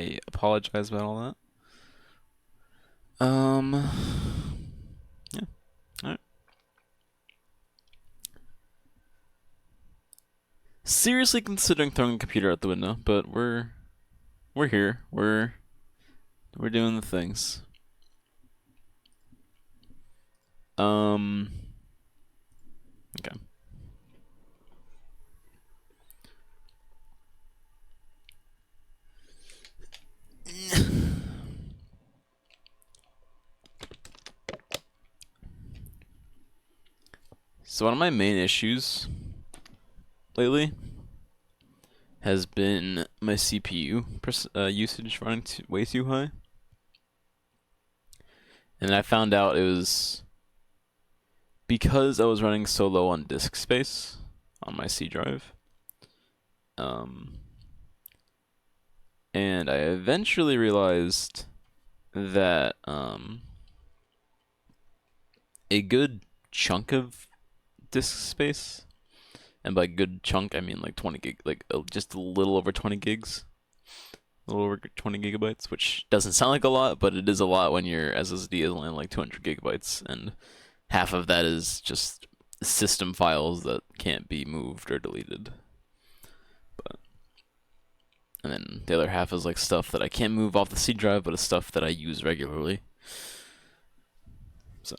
I apologize about all that. Yeah. All right. Seriously considering throwing the computer out the window, but we're here. We're doing the things. Okay. So one of my main issues lately has been my CPU usage running way too high. And I found out it was because I was running so low on disk space on my C drive. And I eventually realized that a good chunk of disk space, and by good chunk I mean like 20 gig, like just a little over 20 gigs, a little over 20 gigabytes, which doesn't sound like a lot, but it is a lot when your SSD is only like 200 gigabytes, and half of that is just system files that can't be moved or deleted. And then the other half is like stuff that I can't move off the C drive, but it's stuff that I use regularly. So,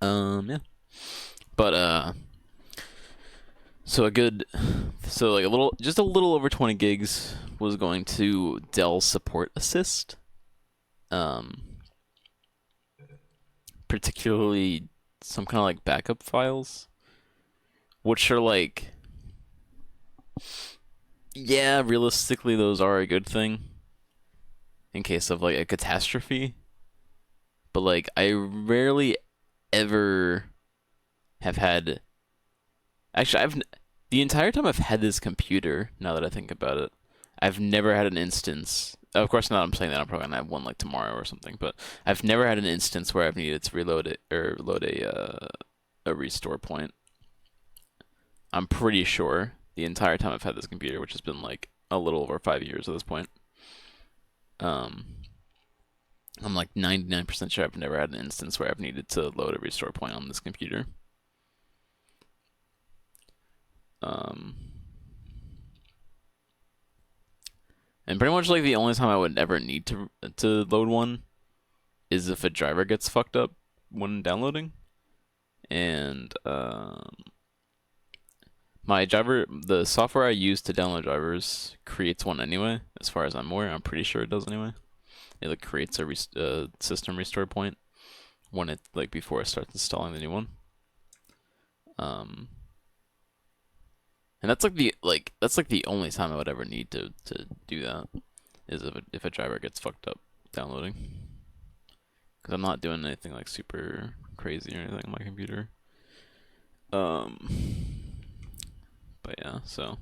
yeah. But so like just a little over 20 gigs was going to Dell Support Assist. Particularly some kind of like backup files, which are like, yeah, realistically those are a good thing in case of like a catastrophe. But like I rarely ever have had. Actually, the entire time I've had this computer, now that I think about it, I've never had an instance. Of course not, I'm saying that I'm probably gonna have one like tomorrow or something, but I've never had an instance where I've needed to reload it or load a restore point. I'm pretty sure the entire time I've had this computer, which has been like a little over 5 years at this point. I'm like 99% sure I've never had an instance where I've needed to load a restore point on this computer. And pretty much like the only time I would ever need to load one is if a driver gets fucked up when downloading. And my driver, the software I use to download drivers creates one anyway, as far as I'm aware. I'm pretty sure it does anyway. It like creates a system restore point when it like before it starts installing the new one. And that's like the only time I would ever need to do that is if a driver gets fucked up downloading. Because I'm not doing anything like super crazy or anything on my computer. But yeah, so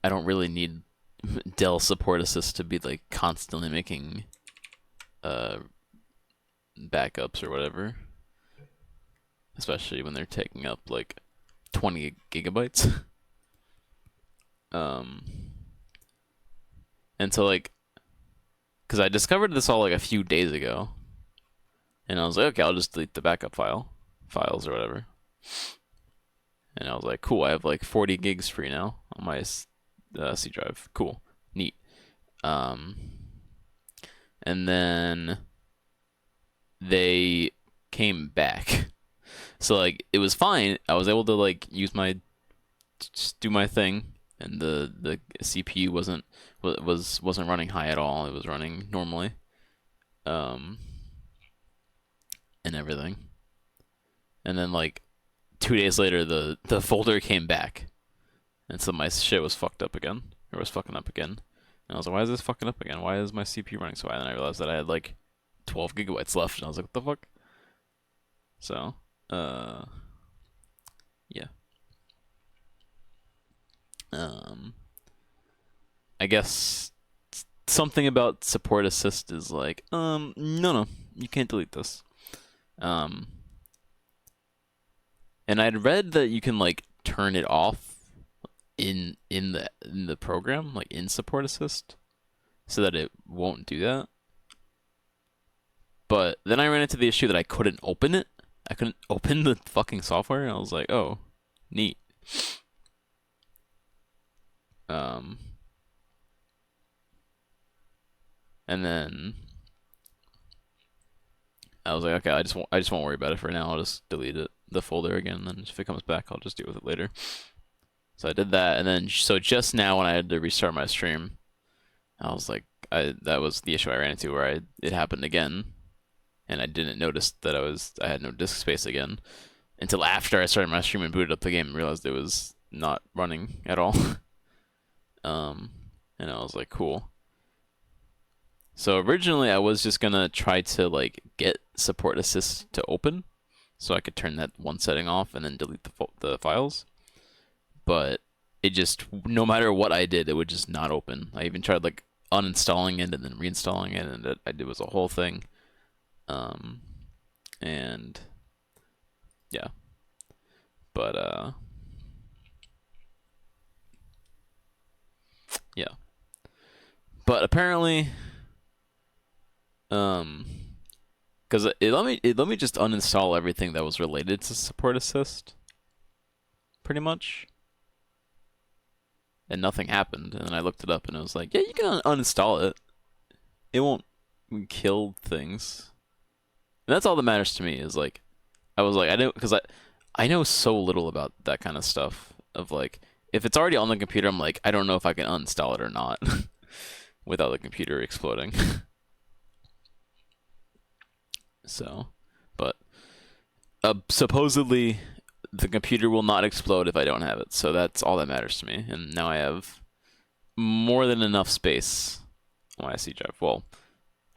I don't really need Dell Support Assist to be like constantly making backups or whatever. Especially when they're taking up like 20 gigabytes. And so like, because I discovered this all like a few days ago, and I was like, okay, I'll just delete the backup files or whatever. And I was like, cool, I have like 40 gigs free now on my C drive. Cool, neat. And then they came back. So like it was fine. I was able to like just do my thing, and the CPU wasn't running high at all. It was running normally, and everything. And then like 2 days later, the folder came back, and so my shit was fucked up again, or was fucking up again. And I was like, why is this fucking up again? Why is my CPU running so high? And I realized that I had like 12 gigabytes left, and I was like, what the fuck? So. Yeah. I guess something about support assist is like, no, you can't delete this. And I'd read that you can like turn it off, in the program, like in support assist, so that it won't do that. But then I ran into the issue that I couldn't open it. I couldn't open the fucking software, and I was like, oh, neat. Um, and then I was like, okay, I just won't worry about it for now. I'll just delete it, the folder again, and then if it comes back, I'll just deal with it later. So I did that, and then so just now when I had to restart my stream, I was like, that was the issue I ran into where it happened again, and I didn't notice that I had no disk space again until after I started my stream and booted up the game and realized it was not running at all. And I was like, cool. So originally I was just gonna try to like get support assist to open, so I could turn that one setting off and then delete the files. But it just, no matter what I did, it would just not open. I even tried like uninstalling it and then reinstalling it, and it was a whole thing. And yeah, but yeah, but apparently, because it let me just uninstall everything that was related to support assist, pretty much, and nothing happened. And then I looked it up, and it was like, yeah, you can uninstall it. It won't kill things. And that's all that matters to me. Is like, I was like, I know so little about that kind of stuff. Of like, if it's already on the computer, I'm like, I don't know if I can uninstall it or not without the computer exploding. So, but supposedly the computer will not explode if I don't have it. So that's all that matters to me. And now I have more than enough space on my C drive. Well,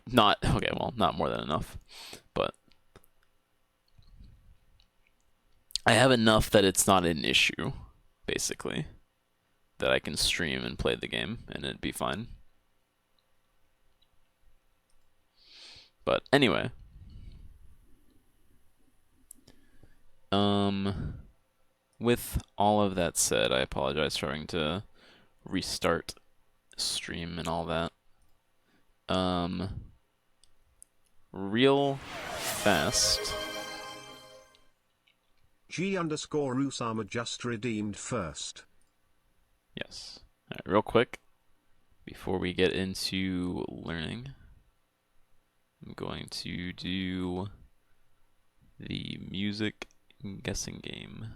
not okay. Well, not more than enough, but I have enough that it's not an issue, basically, that I can stream and play the game and it'd be fine. But anyway, with all of that said, I apologize for having to restart stream and all that. Real fast. G_Usama just redeemed first. Yes. All right, real quick, before we get into learning, I'm going to do the music guessing game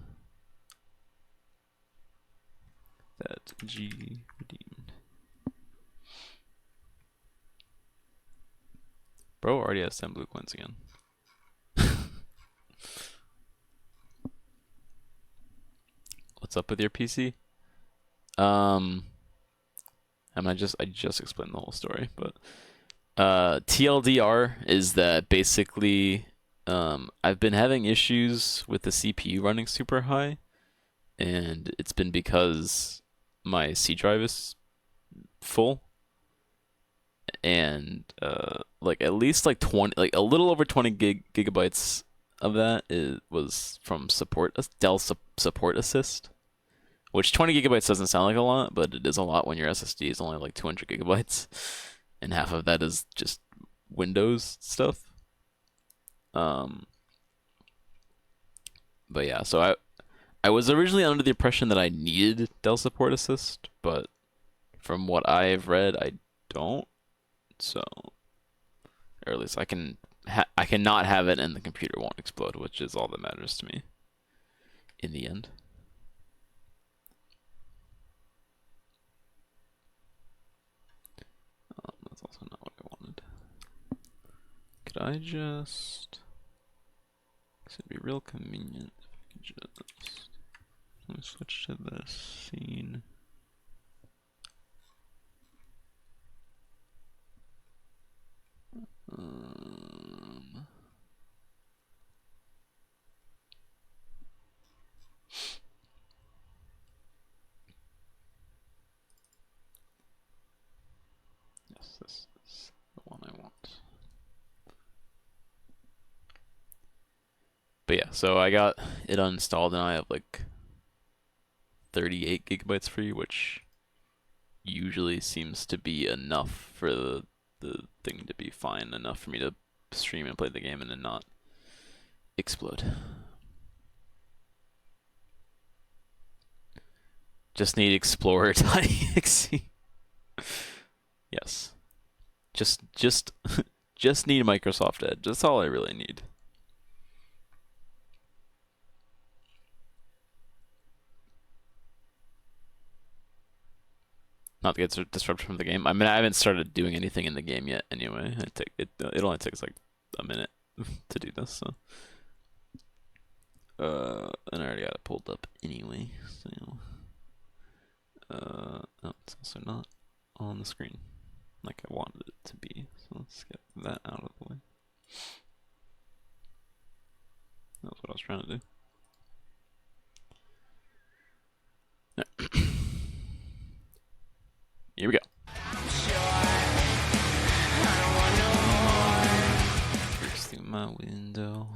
that G redeemed. Bro already has 10 blue coins again. What's up with your PC? I just explained the whole story, but TLDR is that basically I've been having issues with the CPU running super high, and it's been because my C drive is full, and like at least like 20, like a little over 20 gigabytes of that was from Dell support assist, which 20 gigabytes doesn't sound like a lot, but it is a lot when your SSD is only like 200 gigabytes, and half of that is just Windows stuff. But yeah, so I was originally under the impression that I needed Dell support assist, but from what I've read, I don't. So, or at least I cannot have it, and the computer won't explode, which is all that matters to me in the end. That's also not what I wanted. Could I just? It'd be real convenient if I could just. Let me switch to the scene. Yes, this is the one I want. But yeah, so I got it uninstalled, and I have like 38 gigabytes free, which usually seems to be enough for the thing to be fine enough for me to stream and play the game and then not explode. Just need Explorer.exe. Yes. Just just need Microsoft Edge. That's all I really need. Not to get disrupted from the game. I mean, I haven't started doing anything in the game yet. Anyway, it only takes like a minute to do this. So, and I already got it pulled up anyway. So, oh, it's also not on the screen like I wanted it to be. So let's get that out of the way. That's what I was trying to do. Here we go. First through my window.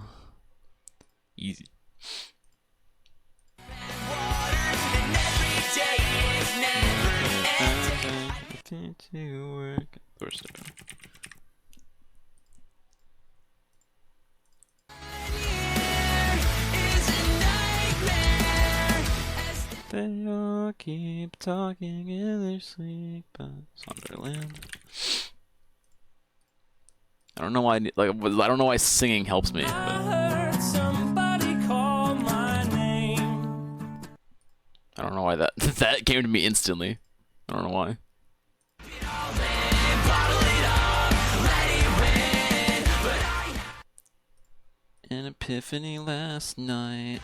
Easy. To work. They all keep talking in their sleep. Sunderland. I don't know why. I don't know why singing helps me. I heard somebody call my name. I don't know why that that came to me instantly. I don't know why. An epiphany last night.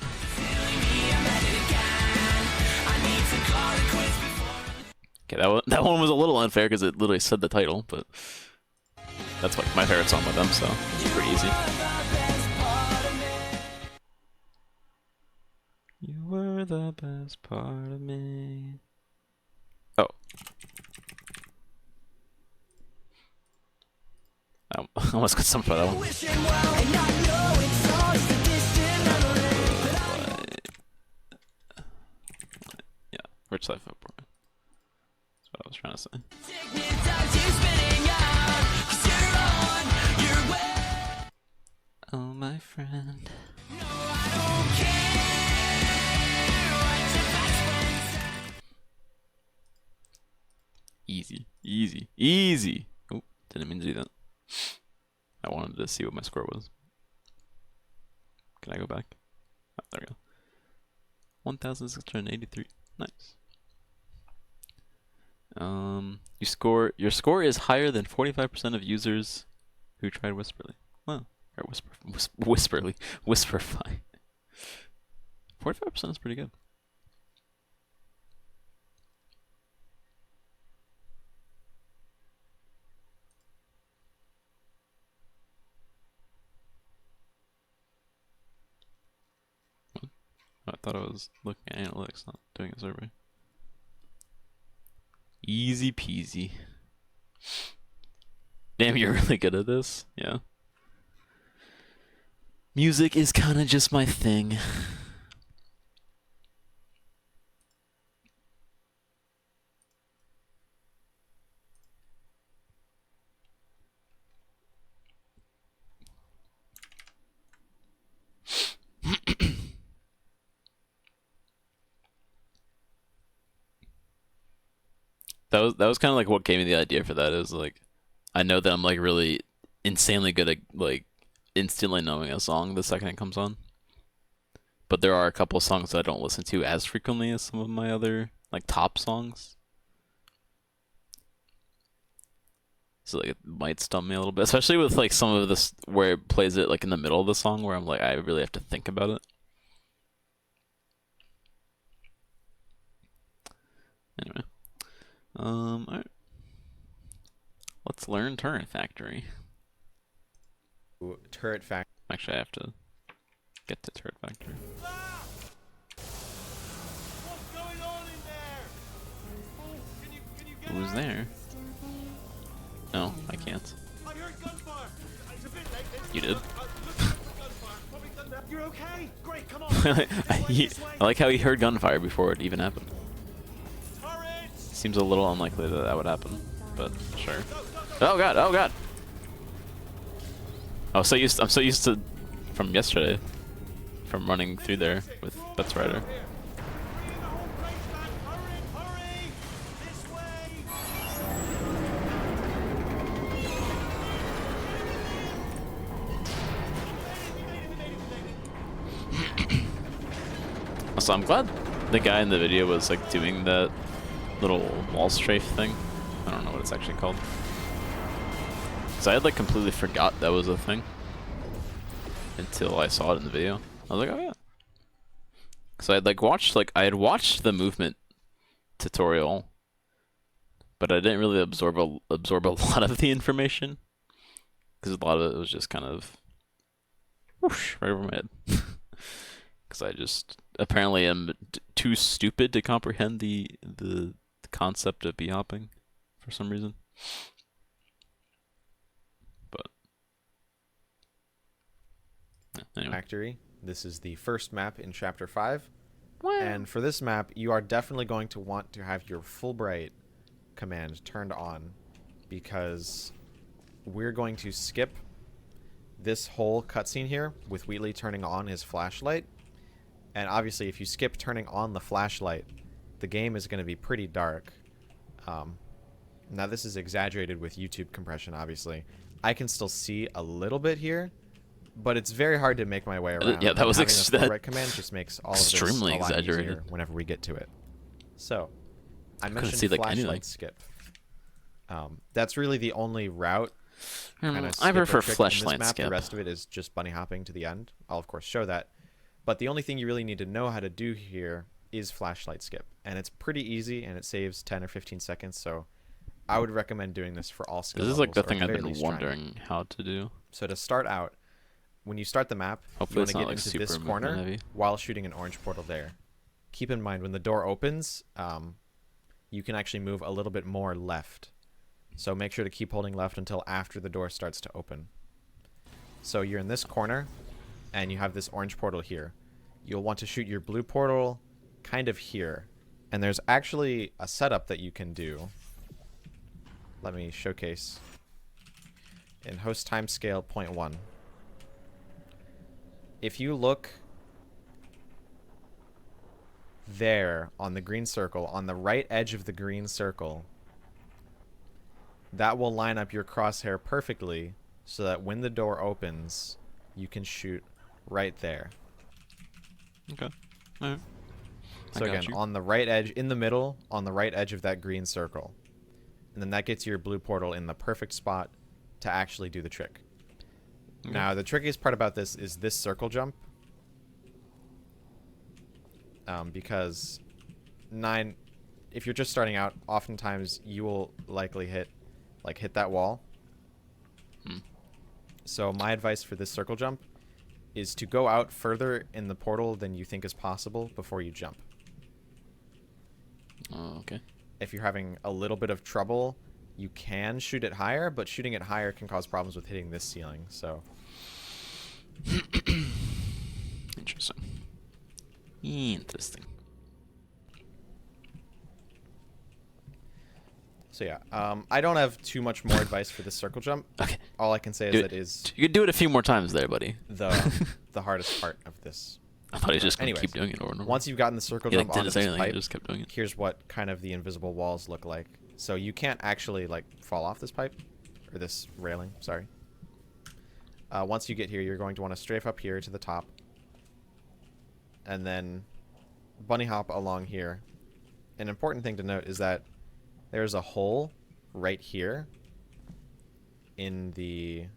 Okay, that one was a little unfair because it literally said the title, but that's like my favorite song with them, so it's pretty easy. You were the best part of me. Oh. I almost got something for that one. Yeah, Rich Life of Brian. That's what I was trying to say. Oh, my friend. Easy, easy, easy. Oh, didn't mean to do that. I wanted to see what my score was. Can I go back? Oh, there we go. 1,683. Nice. Your score is higher than 45% of users who tried Whisperly. Wow. Or Whisperly. Whisperify. 45% is pretty good. I thought I was looking at analytics, not doing a survey. Easy peasy. Damn, you're really good at this. Yeah. Music is kind of just my thing. That was kind of like what gave me the idea for that. Is like, I know that I'm like really insanely good at like instantly knowing a song the second it comes on. But there are a couple songs that I don't listen to as frequently as some of my other like top songs. So like it might stump me a little bit, especially with like some of this where it plays it like in the middle of the song where I'm like I really have to think about it. Anyway. Alright. Let's learn Turret Factory. Turret Factory. Actually, I have to get to Turret Factory. What's going on in there? Can you get Who's out? there? No, I can't. I heard gunfire. It's a bit late. You did? Gunfire. Probably done that. You're okay? Great, come on. I like how he heard gunfire before it even happened. Turrets! Seems a little unlikely that that would happen, but sure. Oh god! Oh god! I'm so used to from yesterday, from running through there with Bets Rider. Bring the whole place back. Hurry! This way! Also, I'm glad the guy in the video was like doing that little wall strafe thing. I don't know what it's actually called. So I had like completely forgot that was a thing until I saw it in the video. I was like, oh yeah. So I had watched the movement tutorial, but I didn't really absorb a lot of the information because a lot of it was just kind of whoosh right over my head. Because I just apparently am too stupid to comprehend the concept of b-hopping for some reason. But yeah, anyway. Factory. This is the first map in Chapter 5. Wow. And for this map, you are definitely going to want to have your Fulbright command turned on, because we're going to skip this whole cutscene here with Wheatley turning on his flashlight. And obviously, if you skip turning on the flashlight, the game is going to be pretty dark. Now, this is exaggerated with YouTube compression, obviously. I can still see a little bit here, but it's very hard to make my way around. Yeah, that was having a Fulbright command just makes all of this extremely a lot exaggerated easier whenever we get to it. So, I couldn't mentioned see, like, flashlight anything. skip. That's really the only route. I prefer flashlight skip. The rest of it is just bunny hopping to the end. I'll of course show that. But the only thing you really need to know how to do here is flashlight skip. And it's pretty easy, and it saves 10 or 15 seconds, so I would recommend doing this for all skill This is like the levels, or thing at I've very been least trying. wondering how to do. So to start out, when you start the map, Hopefully you want it's to not get like into super this movement corner heavy. while shooting an orange portal there. Keep in mind, when the door opens, you can actually move a little bit more left. So make sure to keep holding left until after the door starts to open. So you're in this corner, and you have this orange portal here. You'll want to shoot your blue portal kind of here. And there's actually a setup that you can do. Let me showcase. In host timescale 0.1. If you look there on the green circle, on the right edge of the green circle, that will line up your crosshair perfectly so that when the door opens, you can shoot right there. Okay. All right. So again, on the right edge, in the middle, on the right edge of that green circle. And then that gets your blue portal in the perfect spot to actually do the trick. Okay. Now, the trickiest part about this is this circle jump. Because if you're just starting out, oftentimes you will likely hit that wall. So my advice for this circle jump is to go out further in the portal than you think is possible before you jump. Oh, okay. If you're having a little bit of trouble, you can shoot it higher, but shooting it higher can cause problems with hitting this ceiling. So Interesting. Interesting. So yeah, I don't have too much more advice for this circle jump. Okay. All I can say is that it is You could do it a few more times there, buddy. the hardest part of this. I thought he was just going to Anyways, keep doing it over and over. Once you've gotten the circle He jump like, onto didn't say this anything, he pipe, just kept doing it. here's what kind of the invisible walls look like. So you can't actually like fall off this pipe, or this railing, sorry. Once you get here, you're going to want to strafe up here to the top, and then bunny hop along here. An important thing to note is that there's a hole right here in the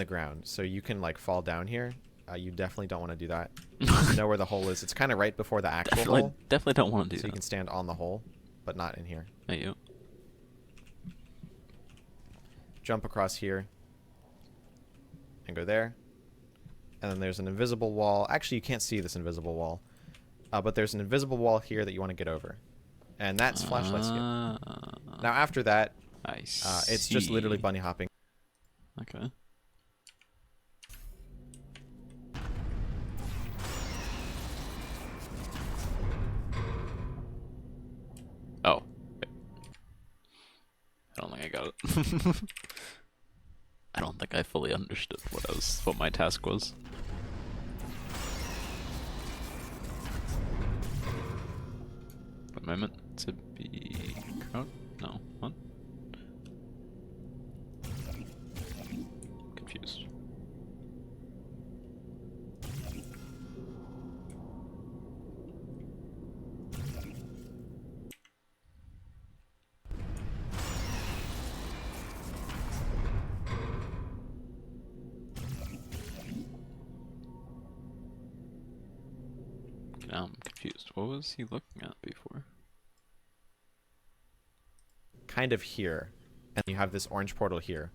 ground, so you can like fall down here. You definitely don't want to do that. You know where the hole is. It's kind of right before the actual hole. Definitely don't want to do So that. you can stand on the hole, but not in here. Hey, you. Jump across here and go there. And then there's an invisible wall. Actually, you can't see this invisible wall. But there's an invisible wall here that you want to get over. And that's flashlight skip. Now after that, I see. it's just literally bunny hopping. Okay. I don't think I fully understood what my task was. What am I meant to be? No, what? Confused. Now I'm confused. What was he looking at before? Kind of here. And you have this orange portal here.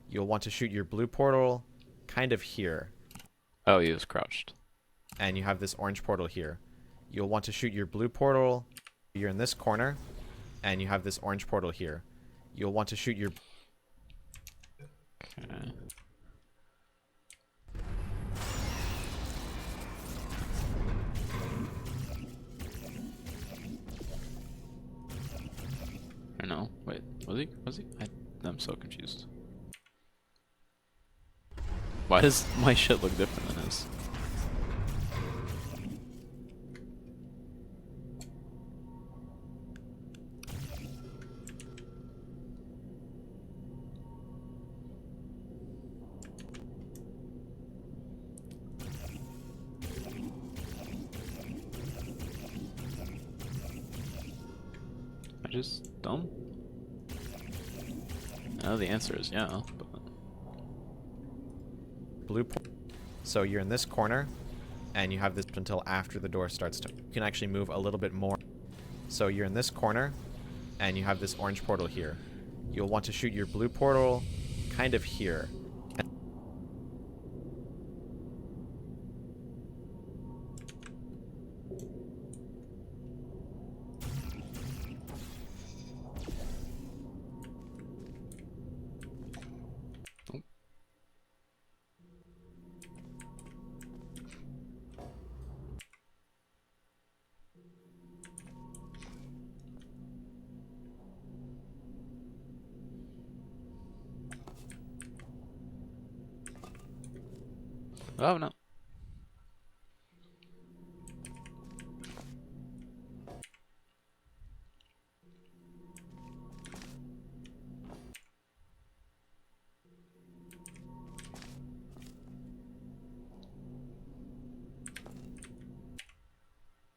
You'll want to shoot your blue portal kind of here. Oh, he was crouched. And you have this orange portal here. You'll want to shoot your blue portal. You're in this corner. And you have this orange portal here. You'll want to shoot your... Okay. I know. Wait, was he? Was he? I'm so confused. Why does my shit look different than his? I just dumb? I know the answer is yeah, but... blue portal. So you're in this corner. And you have this until after the door starts to... You can actually move a little bit more. So you're in this corner. And you have this orange portal here. You'll want to shoot your blue portal kind of here. Oh no.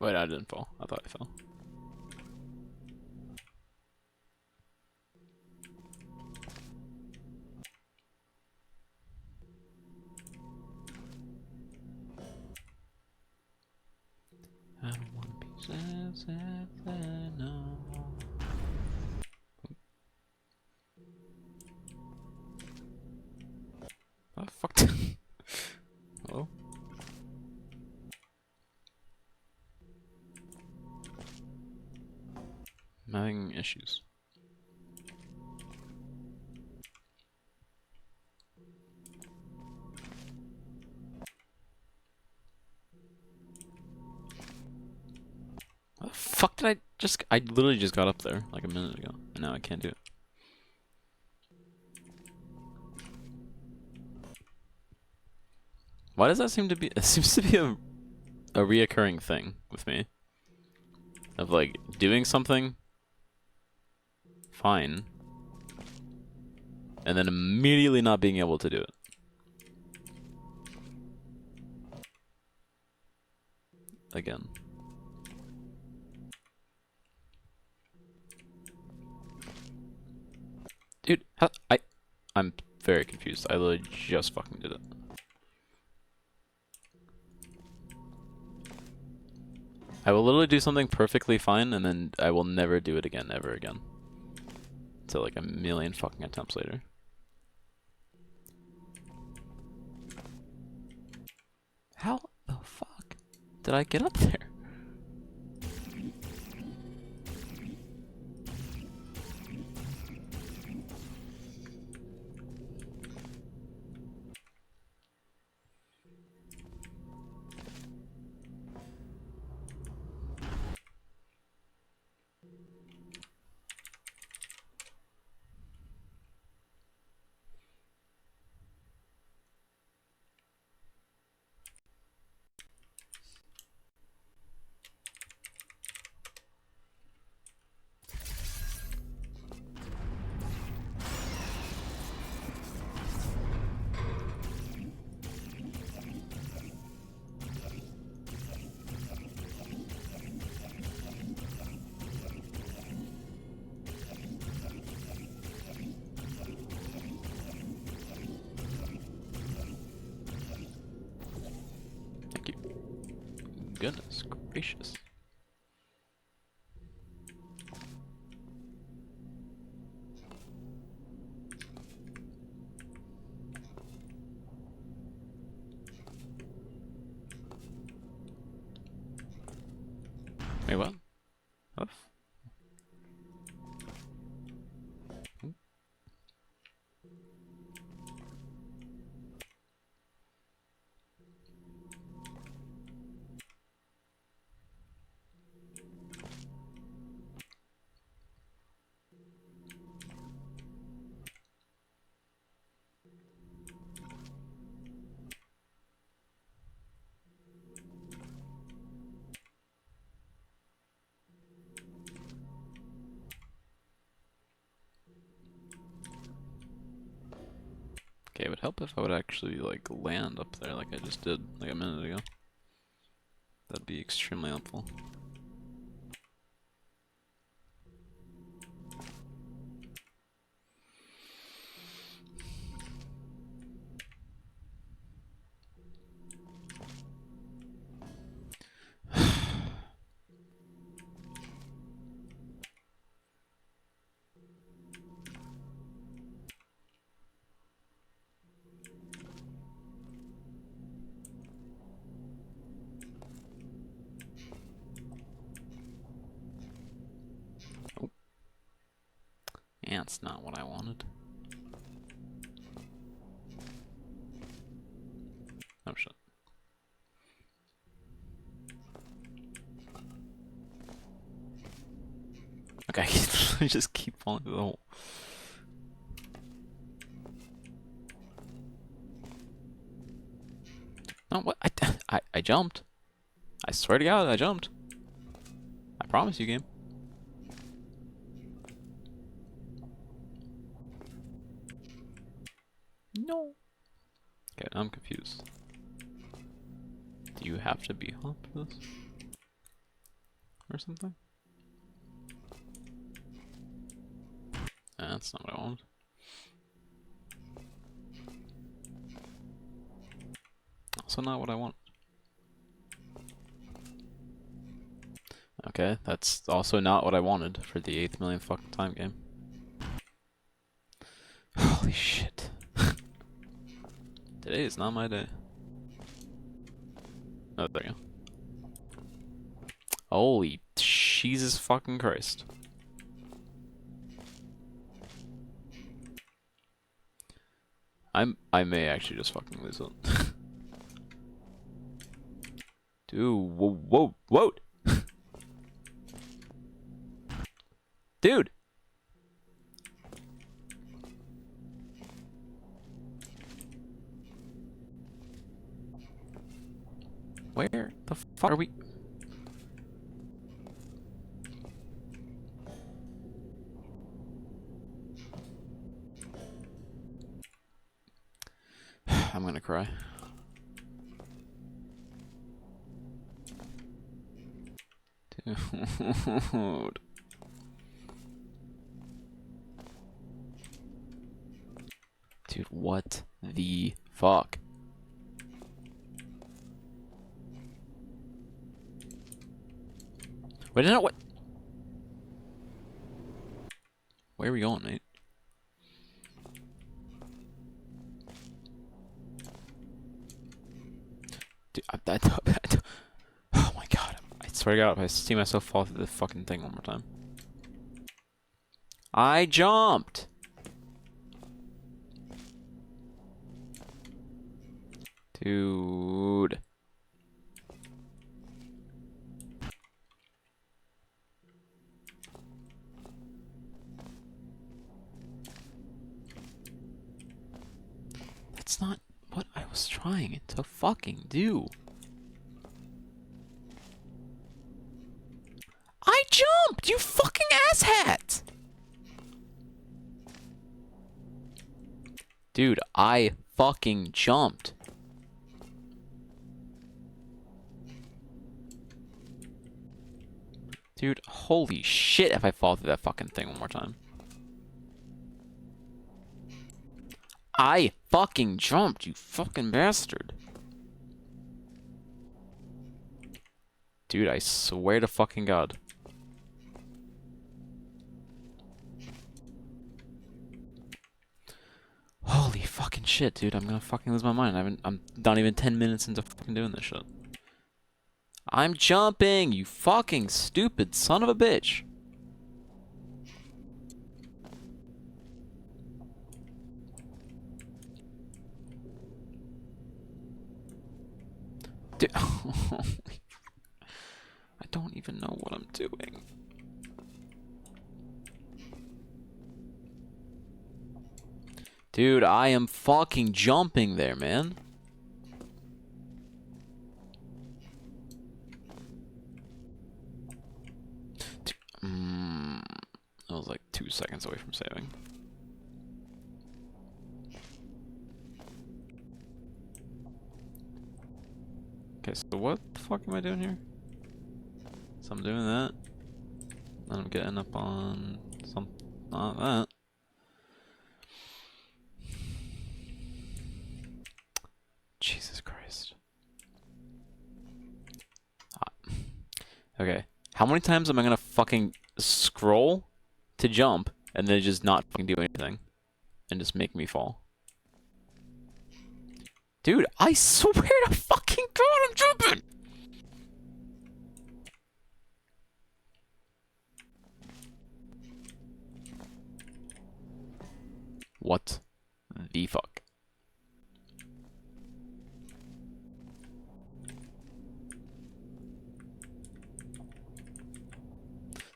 Wait, I didn't fall. I thought I fell. I don't want to be sad, no more. Oh, fuck. Hello? I'm having issues. How the fuck did I literally just got up there like a minute ago, and now I can't do it. Why does that seem to be, it seems to be a reoccurring thing with me. Of like, doing something fine, and then immediately not being able to do it. Again. Dude, I'm very confused. I literally just fucking did it. I will literally do something perfectly fine, and then I will never do it again, ever again. So like a million fucking attempts later. How the fuck did I get up there? goodness gracious. Wait, what? What? Okay, it would help if I would actually like land up there like I just did like a minute ago. That'd be extremely helpful. Oh. And it's not what I wanted. Oh shit. Okay, I just keep falling through the hole. No, what? I jumped. I swear to God, I jumped. I promise you, game. No. Okay, now I'm confused. Do you have to be hop for this? Or something? That's not what I wanted. Also not what I want. Okay, that's also not what I wanted for the 8th millionth fucking time game. Holy shit. Today is not my day. Oh, there you go. Holy Jesus fucking Christ. I may actually just fucking lose it. Dude, whoa, whoa. Dude. Where the fuck are we? I'm gonna cry. Dude. Dude, what the fuck? Wait, no, what? Where are we going, mate? Dude, oh my god. I swear to God, if I see myself fall through the fucking thing one more time. I jumped! Dude. That's not what I was trying to fucking do. I jumped, you fucking asshat! Dude, I fucking jumped. Dude, holy shit if I fall through that fucking thing one more time. I fucking jumped, you fucking bastard. Dude, I swear to fucking God. Holy fucking shit, dude. I'm gonna fucking lose my mind. I'm not even 10 minutes into fucking doing this shit. I'm jumping, you fucking stupid son of a bitch. Dude, I don't even know what I'm doing. Dude, I am fucking jumping there, man. I was like 2 seconds away from saving. Okay, so what the fuck am I doing here? So I'm doing that. Then I'm getting up on something like that. Jesus Christ. Okay. How many times am I gonna fucking scroll to jump and then just not fucking do anything and just make me fall? Dude, I swear to fucking God, I'm jumping! What the fuck?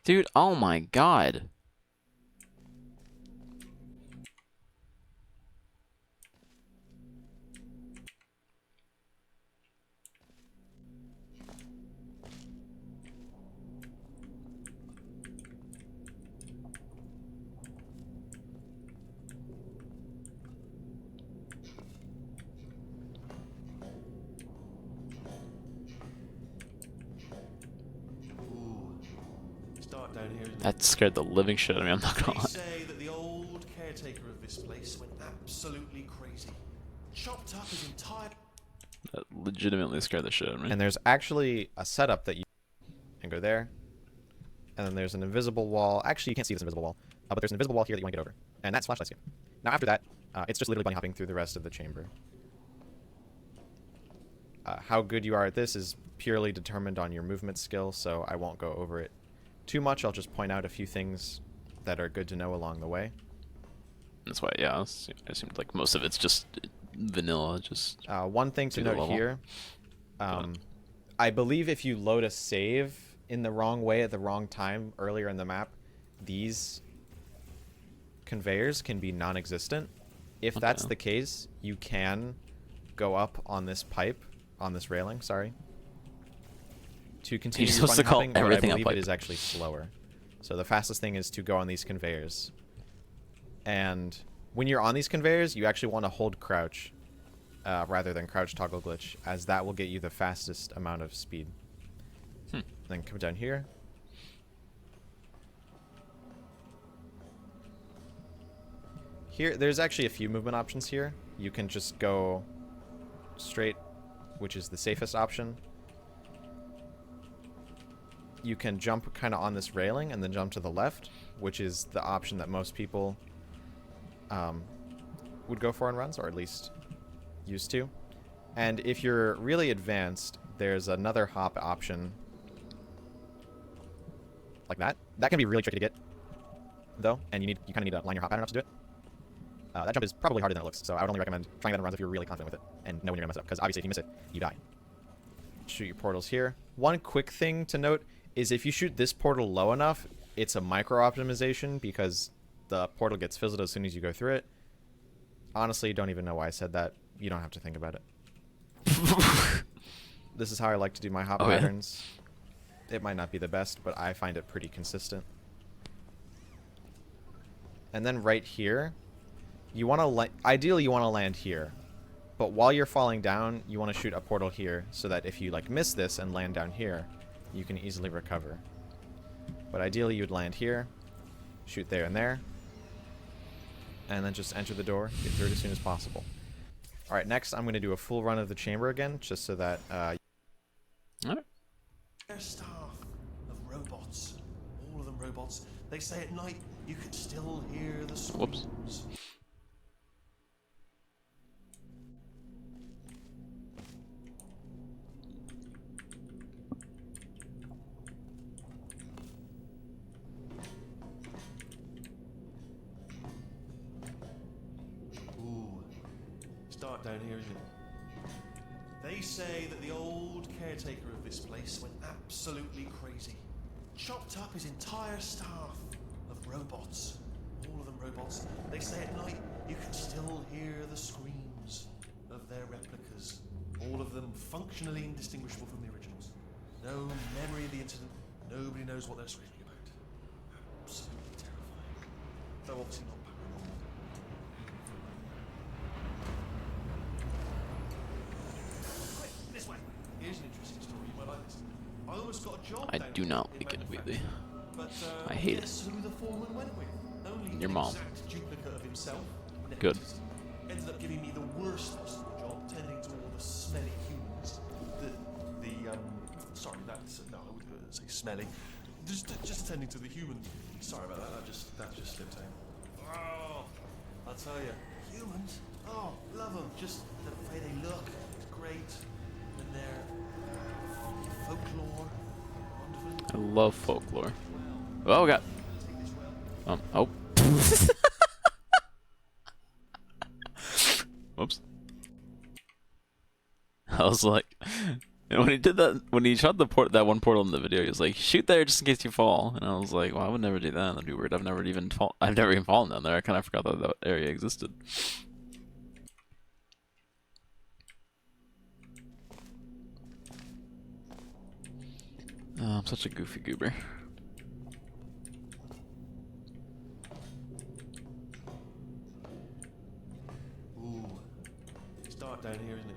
Dude, oh my God. Start down here, isn't it? That scared the living shit out of me, I'm not gonna They lie. say that the old caretaker of this place went absolutely crazy. Chopped up his entire... That legitimately scared the shit out of me. And there's actually a setup that you can go there. And then there's an invisible wall. Actually, you can't see this invisible wall. But there's an invisible wall here that you want to get over. And that's flashlight skin. Now after that, it's just literally bunny hopping through the rest of the chamber. How good you are at this is purely determined on your movement skill, so I won't go over it too much. I'll just point out a few things that are good to know along the way. That's why, yeah, I assumed like most of it's just vanilla, just... One thing to do the note level. here, I believe if you load a save in the wrong way at the wrong time earlier in the map, these conveyors can be non-existent. If that's Okay. the case, you can go up on this pipe, on this railing, sorry, to continue your supposed to bunny call hopping, but I everything a believe pipe. it is actually slower. So the fastest thing is to go on these conveyors. And when you're on these conveyors, you actually want to hold crouch rather than crouch toggle glitch, as that will get you the fastest amount of speed. Then come down here. Here, there's actually a few movement options here. You can just go straight, which is the safest option. You can jump kind of on this railing and then jump to the left, which is the option that most people would go for in runs, or at least used to. And if you're really advanced, there's another hop option like that. That can be really tricky to get, though, and you kind of need to line your hop pattern up to do it. That jump is probably harder than it looks, so I would only recommend trying that in runs if you're really confident with it and know when you're gonna mess it up, because obviously if you miss it, you die. Shoot your portals here. One quick thing to note is if you shoot this portal low enough, it's a micro optimization because the portal gets fizzled as soon as you go through it. Honestly, don't even know why I said that. You don't have to think about it. This is how I like to do my hop patterns. It might not be the best, but I find it pretty consistent. And then right here, you want to ideally you want to land here. But while you're falling down, you want to shoot a portal here so that if you like miss this and land down here, you can easily recover. But ideally you'd land here, shoot there and there, and then just enter the door, get through it as soon as possible. Alright, next I'm going to do a full run of the chamber again, just so that Alright. Their staff of robots, all of them robots. They say at night you can still hear the Whoops. screams. Ooh, it's dark down here, isn't it? They say that the old caretaker of this place went absolutely crazy. Chopped up his entire staff of robots. All of them robots. They say at night you can still hear the screams of their replicas. All of them functionally indistinguishable from the originals. No memory of the incident. Nobody knows what they're screaming about. Absolutely terrifying. Though obviously not paranormal. Quick, this way. Here's an interesting story. You might like this. I almost got a job I down do here not in like it, manufacturing. Wheatley. But, I hate it. guess who the foreman went with? Only Your an mom. exact duplicate of himself. Good. Nepotism. Ended up giving me the worst possible job, tending to all the smelly humans. Sorry, that's no, I wouldn't say smelly. Just attending to the humans. Sorry about that. That just slipped out. Oh, I'll tell you, humans. Oh, love them. Just the way they look. It's great, and their folklore. I love folklore. Oh god. Oh. Whoops. I was like, and when he did that, when he shot that one portal in the video, he was like, "Shoot there just in case you fall." And I was like, "Well, I would never do that. That'd be weird. I've never even fallen down there. I kind of forgot that area existed." Oh, I'm such a goofy goober. Ooh, it's dark down here, isn't it?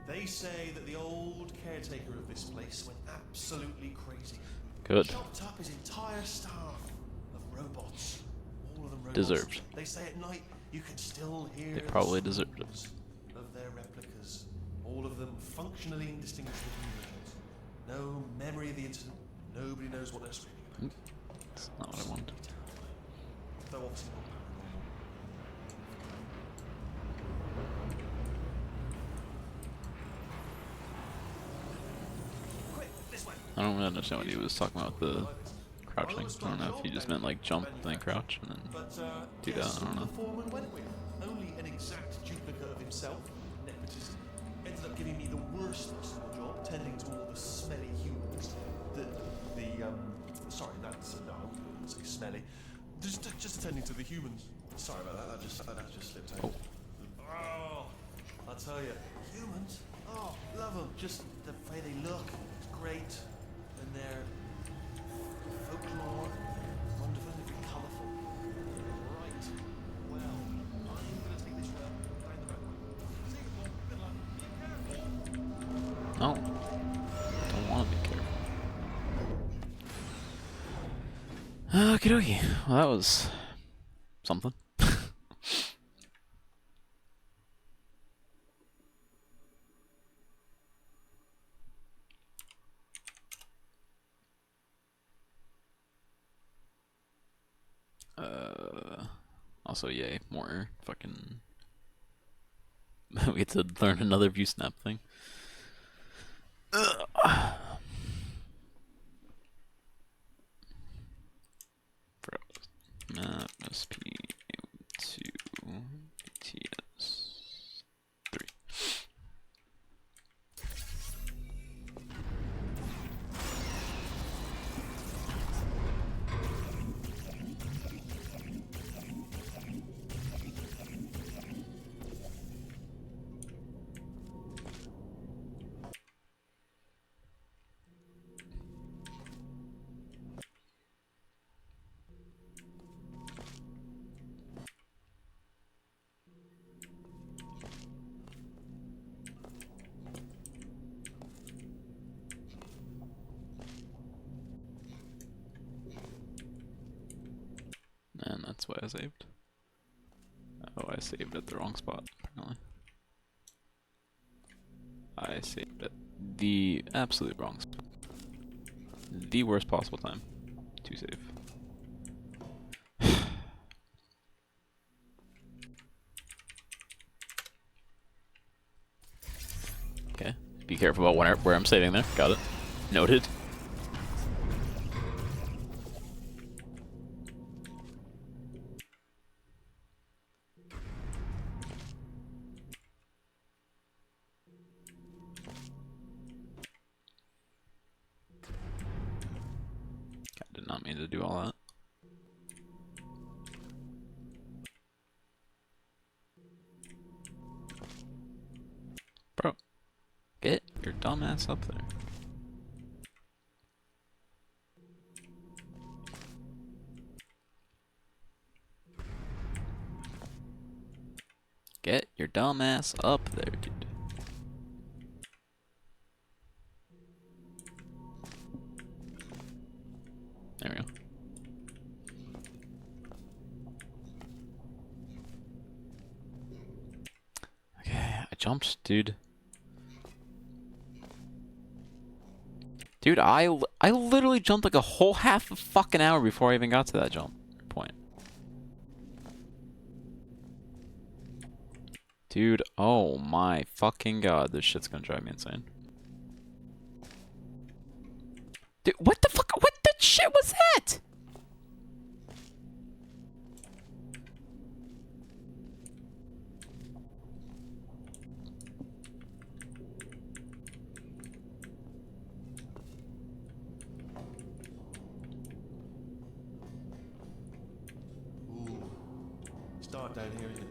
They say that the old caretaker of this place went absolutely crazy. Good. Chopped up his entire staff of robots. All of them robots. Deserved. They say at night you can still hear They the probably deserved it. screams of their replicas. All of them functionally indistinguishable from the originals. No memory of the incident. Nobody knows what they're screaming about. That's not what I wanted. Terrifying. Though obviously not paranormal. Quick, this way. I don't really understand what he was talking about with the crouching. I don't know if he just meant like jump and then crouch and then But, do that. guess I don't who know. the foreman went with? Only an exact duplicate of himself. Nepotism. Ended up giving me the worst possible job, tending to all the smelly humans. Sorry, that's no, I wouldn't say smelly. Just attending to the humans. Sorry about that. That just slipped out. Oh, I'll tell you, humans. Oh, love them. Just the way they look. It's great, and their folklore. Wonderful, and colourful. Right. Well, I'm going to take this route down the back way. See you, Paul. Good luck. Be careful. No. Don't want to be careful. Okie dokie. Well, that was something. Also, yay, more fucking. We get to learn another view snap thing. Map SP 2 TS 3. And that's why I saved. Oh, I saved at the wrong spot, apparently. I saved it the absolute wrong spot. The worst possible time to save. Okay, be careful about where I'm saving there. Got it. Noted. I did not mean to do all that. Bro, get your dumb ass up there. Get your dumb ass up there, dude. There we go. Okay, I jumped, dude. Dude, I literally jumped like a whole half a fucking hour before I even got to that jump point. Dude, oh my fucking god, this shit's gonna drive me insane. Dude, what the fuck? What the shit was that? Ooh, it's dark down here, isn't it?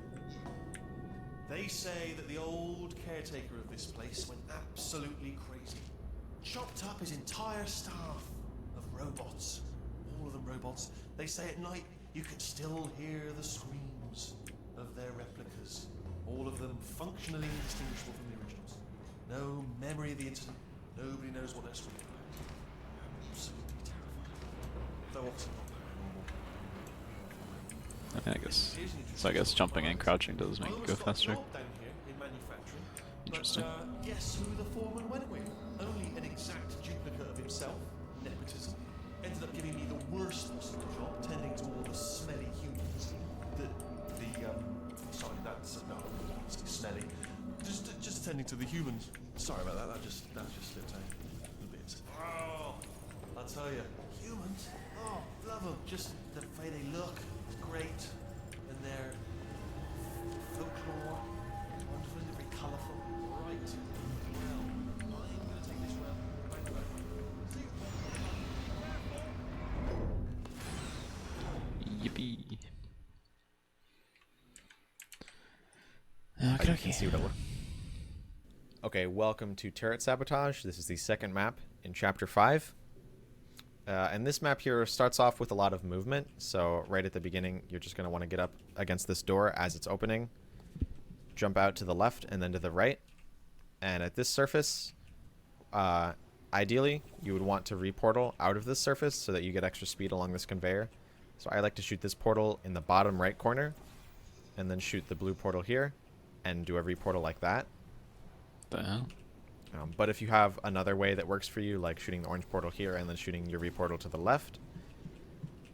They say that the old caretaker of this place went absolutely crazy. Chopped up his entire staff of robots. All of them robots. They say at night you can still hear the screams of their replicas. All of them functionally indistinguishable from the originals. No memory of the incident. Nobody knows what they're screaming about. Absolutely terrifying. Though obviously not paranormal. I mean, I guess. So I guess jumping and crouching does make it go faster. Interesting. But guess who the foreman went with? Only an exact duplicate of himself. Nepotism. Ended up giving me the worst possible job, tending to all the smelly humans. Sorry, that's no, it's smelly. Just tending to the humans. Sorry about that. That just slipped out a bit. Oh, I'll tell you, humans. Oh, love them. Just the way they look. Great, and their folklore, wonderful, very colourful. Right, well, I'm going to take this round. Back to back. Yippee. I can see what it looks. Okay, welcome to Turret Sabotage. This is the second map in Chapter 5. And this map here starts off with a lot of movement. So right at the beginning, you're just going to want to get up against this door as it's opening. Jump out to the left and then to the right. And at this surface, ideally, you would want to reportal out of this surface so that you get extra speed along this conveyor. So I like to shoot this portal in the bottom right corner. And then shoot the blue portal here. And do a reportal like that. The hell? But if you have another way that works for you, like shooting the orange portal here and then shooting your reportal to the left,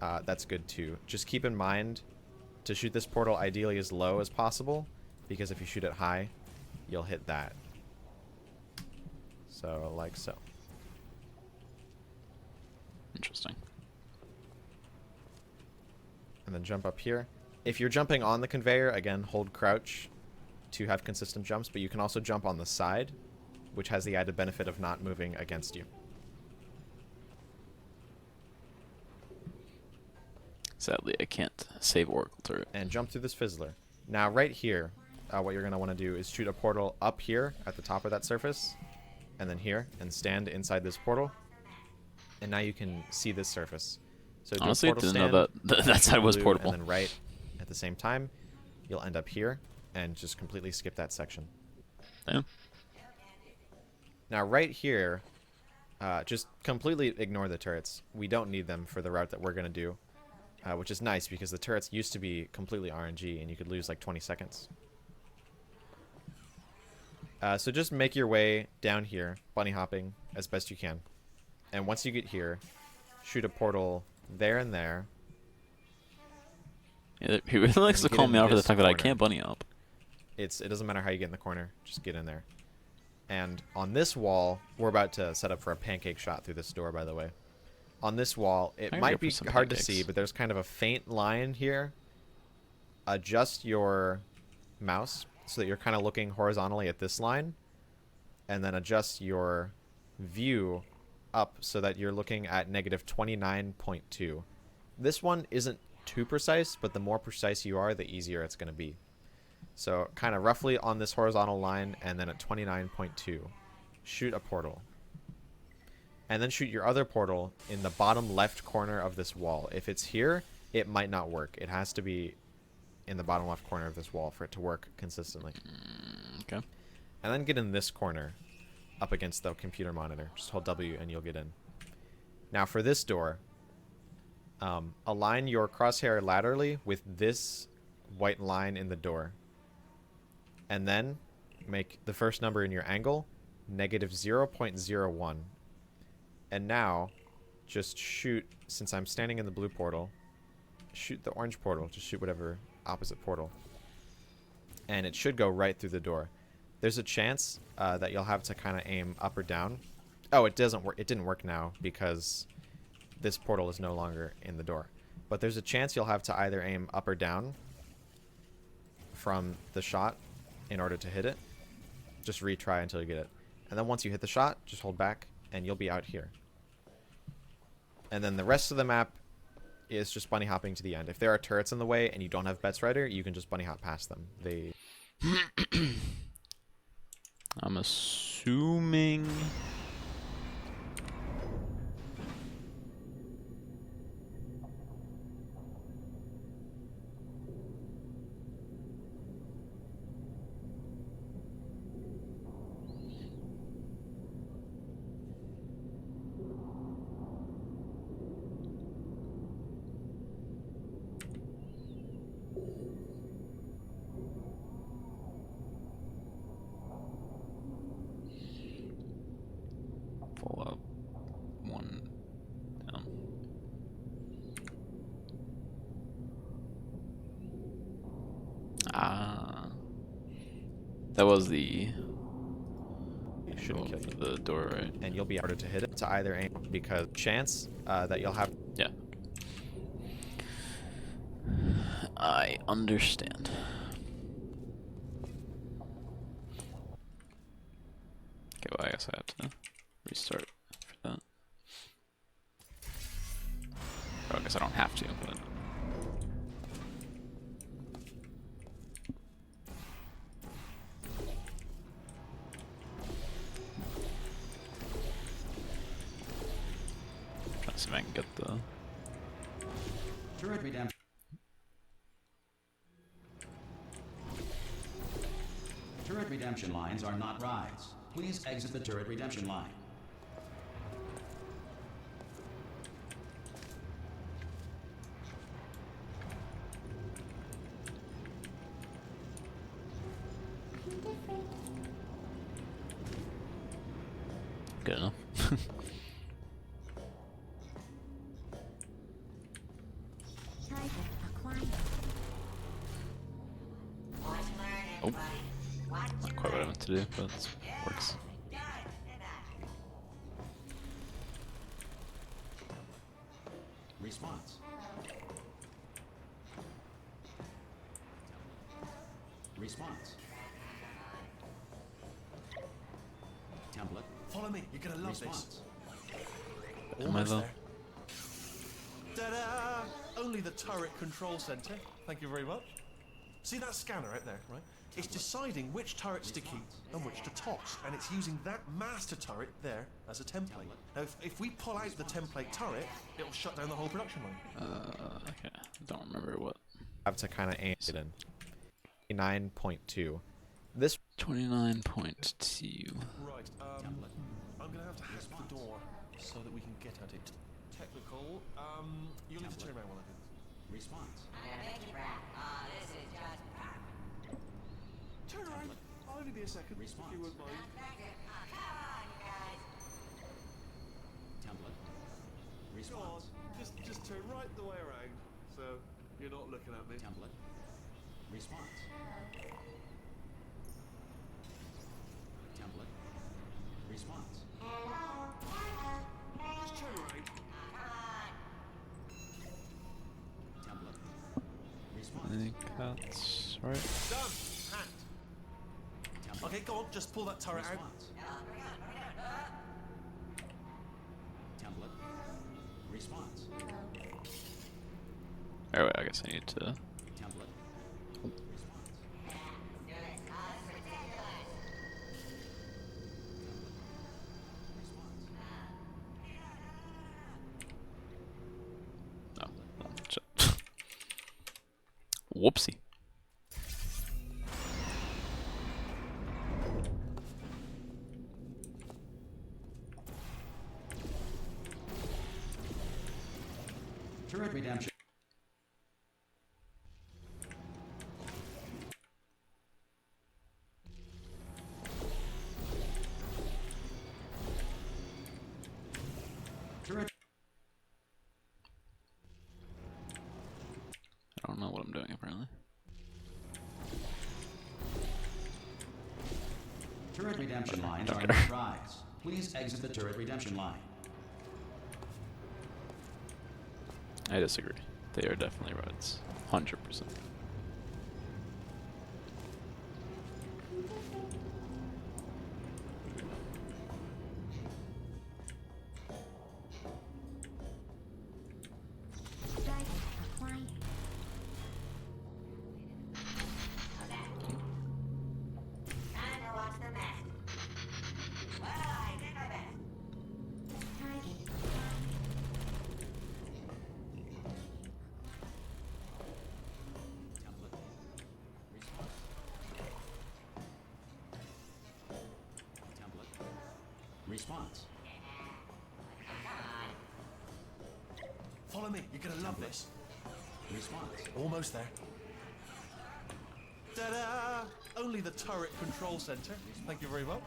that's good too. Just keep in mind to shoot this portal ideally as low as possible, because if you shoot it high, you'll hit that. So, like so. Interesting. And then jump up here. If you're jumping on the conveyor, again, hold crouch to have consistent jumps, but you can also jump on the side, which has the added benefit of not moving against you. Sadly, I can't save Oracle Turret. And jump through this fizzler. Now, right here, what you're going to want to do is shoot a portal up here at the top of that surface, and then here, and stand inside this portal. And now you can see this surface. So do Honestly, a I portal didn't know stand, that side was blue, portable. And then right at the same time, you'll end up here, and just completely skip that section. Yeah. Now, right here, just completely ignore the turrets. We don't need them for the route that we're going to do, which is nice because the turrets used to be completely RNG, and you could lose like 20 seconds. So just make your way down here, bunny hopping as best you can. And once you get here, shoot a portal there and there. Yeah, he really likes to get call in me out for the this fact that I corner. can't bunny hop. It doesn't matter how you get in the corner, just get in there. And on this wall, we're about to set up for a pancake shot through this door, by the way. On this wall, it I can might go for be some hard to pancakes. see, but there's kind of a faint line here. Adjust your mouse so that you're kind of looking horizontally at this line, and then adjust your view up so that you're looking at negative 29.2. This one isn't too precise, but the more precise you are, the easier it's going to be. So kind of roughly on this horizontal line, and then at 29.2, shoot a portal. And then shoot your other portal in the bottom left corner of this wall. If it's here, it might not work. It has to be in the bottom left corner of this wall for it to work consistently. Okay. And then get in this corner up against the computer monitor. Just hold W and you'll get in. Now for this door, align your crosshair laterally with this white line in the door. And then make the first number in your angle negative 0.01. And now just shoot, since I'm standing in the blue portal, shoot the orange portal. Just shoot whatever opposite portal. And it should go right through the door. There's a chance that you'll have to kind of aim up or down. Oh, it doesn't work. It didn't work now because this portal is no longer in the door. But there's a chance you'll have to either aim up or down from the shot in order to hit it. Just retry until you get it. And then once you hit the shot, just hold back and you'll be out here. And then the rest of the map is just bunny hopping to the end. If there are turrets in the way and you don't have Bet's Rider, you can just bunny hop past them. I'm assuming. Pull up one down. Ah, that was the Shouldn't kill you. the door, right? And you'll be harder to hit it to either aim because chance that you'll have. Yeah. I understand. Okay, well, I guess I have to restart for that. Oh, I guess I don't have to, but. Let's see if I can get the. Turret redemption. Turret redemption lines are not rides. Please exit the turret redemption line. Good enough. Oh, not quite what I meant to do, but it works. Response. Response. Template. Follow me. You're gonna love Response. this. Am I though? There. Ta-da! Only the turret control center. Thank you very much. See that scanner right there, right? It's deciding which turrets to keep and which to toss, and it's using that master turret there as a template. Now, if we pull out the template turret, it'll shut down the whole production line. Okay. Don't remember what. Have to kind of aim it in. 9.2. This 29.2. Right. I'm gonna have to hack the door so that we can get at it. Technical. You'll need to turn around while I do this. Response. Turn around. I'll only be a second, Response. if you wouldn't mind. Template. Go on, Response. just turn right the way around, so you're not looking at me. Template. Response. Template. Response. Just turn around. Template. I Response. think that's right. Done. Hacked. Template. Okay, go on, just pull that turret out. Response. Template. Response. Oh wait, I guess I need to. Template. Response. Oh, whoopsie. Turret redemption. Turret. I don't know what I'm doing apparently. Turret redemption lines are not rides. Please exit the turret redemption line. I disagree. They are definitely roads. 100%. Template. Response. Template. Response. Follow me, you're gonna love this. Response. Almost there. Ta-da! Only the turret control center. Thank you very much.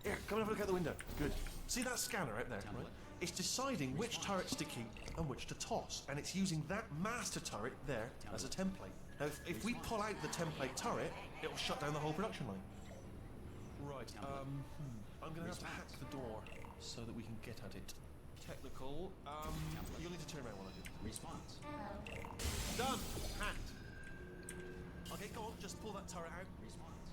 Here, come and have a look out the window. Good. See that scanner out there? Right? It's deciding which turrets to keep and which to toss, and it's using that master turret there as a template. Now, if we pull out the template turret, it'll shut down the whole production line. Right. I'm gonna have to hack the door so that we can get at it. Technical. You'll need to turn around while I do. Response. Done. Hacked. Okay, go on. Just pull that turret out. Response.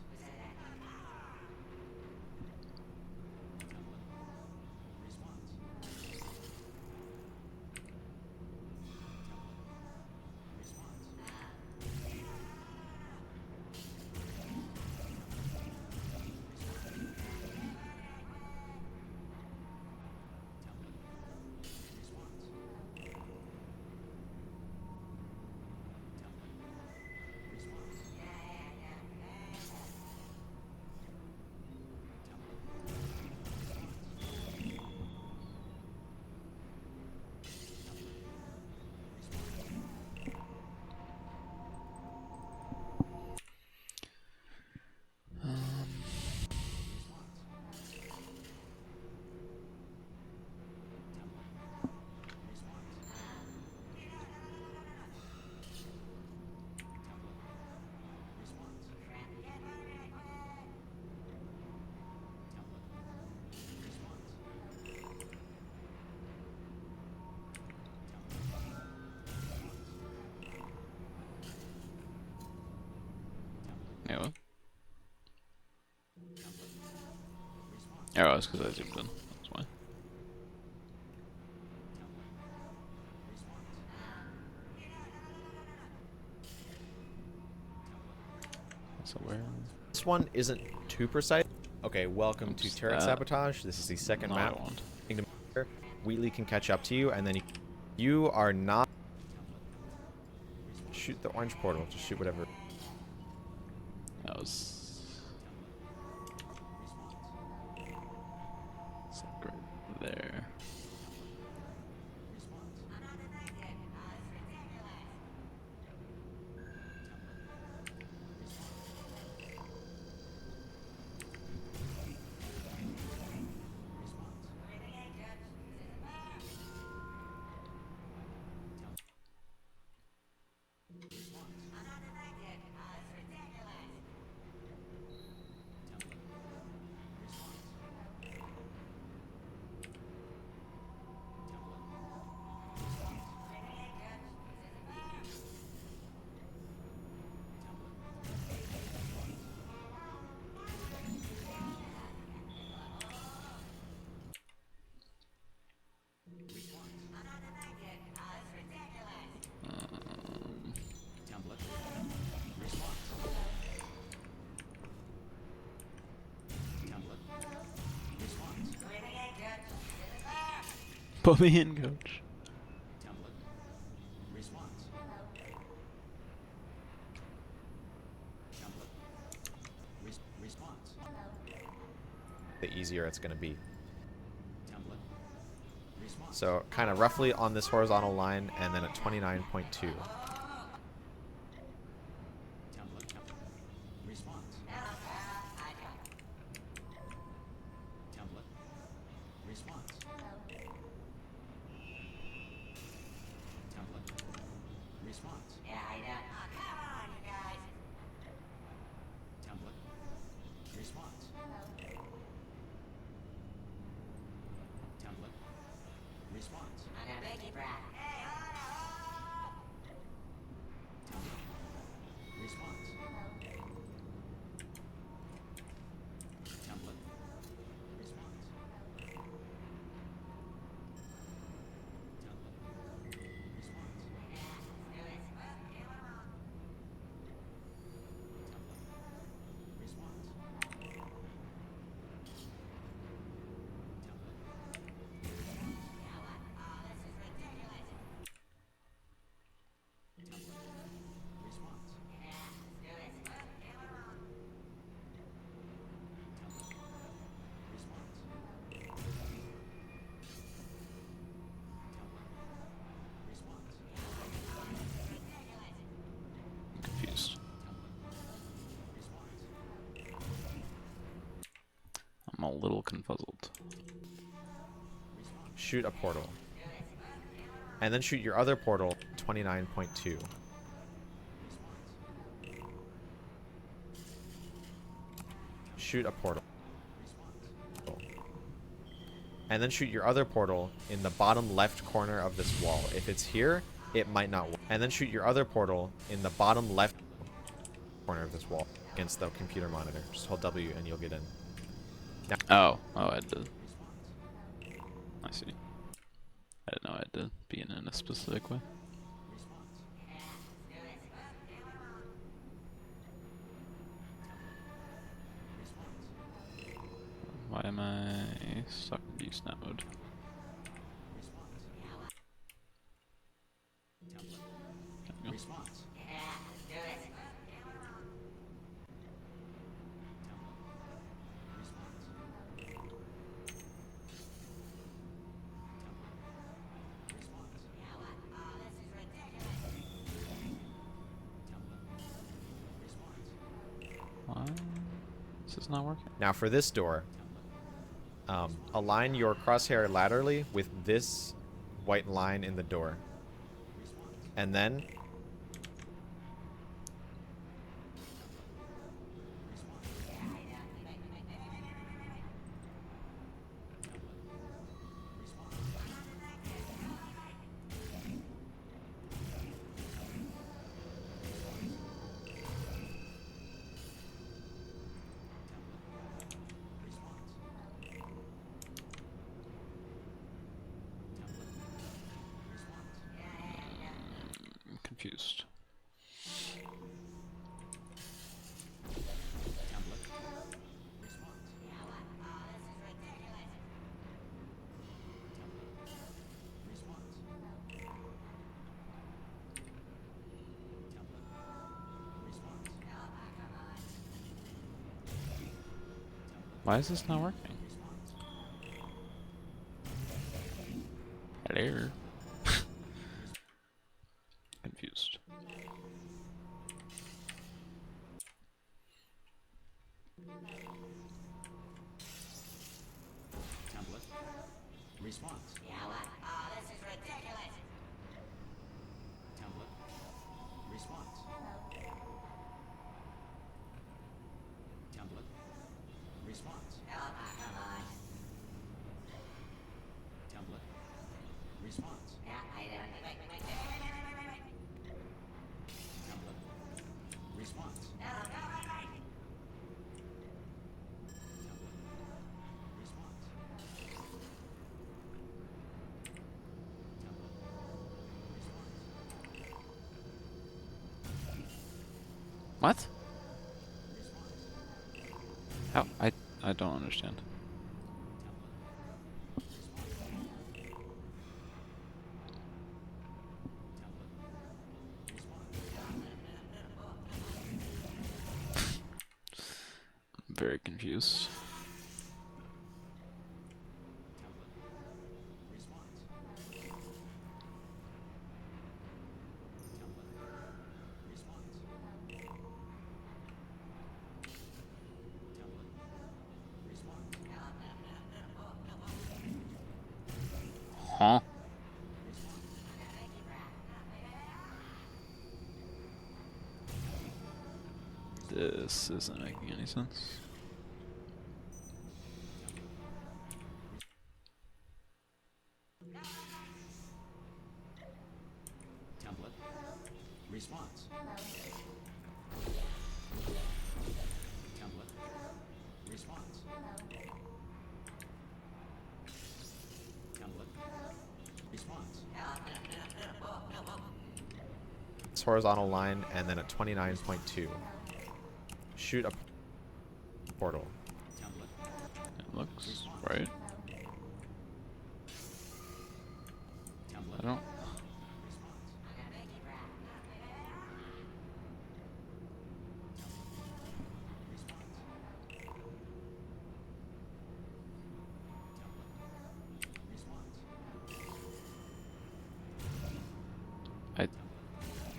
Yeah, what? Oh, that's because I zoomed in. That's why. So where? This one isn't too precise. Okay, welcome to Oops, Turret that- Sabotage. This is the second Not what I map. want. Kingdom Hearts. Wheatley can catch up to you, and then you are not. Shoot the orange portal. Just shoot whatever. That was. It's like right there. Put me in, coach. Template. Response. Template. Response. The easier it's going to be. Template. Response. So kind of roughly on this horizontal line, and then at 29.2. Template. Response. Template. Response. Template. Response. Template. Response. Template. Response. Response. Template. Response. Confused. I'm a little confuzzled. Shoot a portal. And then shoot your other portal, 29.2. Shoot a portal. And then shoot your other portal in the bottom left corner of this wall. If it's here, it might not work. And then shoot your other portal in the bottom left corner of this wall against the computer monitor. Just hold W and you'll get in. Oh, I did. I see. I didn't know I had to be in a specific way. Why am I stuck with use snap mode? There we go. Response. Why? This is not working. Now for this door, align your crosshair laterally with this white line in the door. And then I'm confused. Why is this not working? Hello. Confused. Template. Response. Template. Response. Template. Response. Template. Response. Template. Response. What? How? I don't understand. confused. Huh? This isn't making any sense. Template. Response. Template. Response. Template. Response. It's horizontal line, and then at 29.2, shoot a portal. Template. It looks right.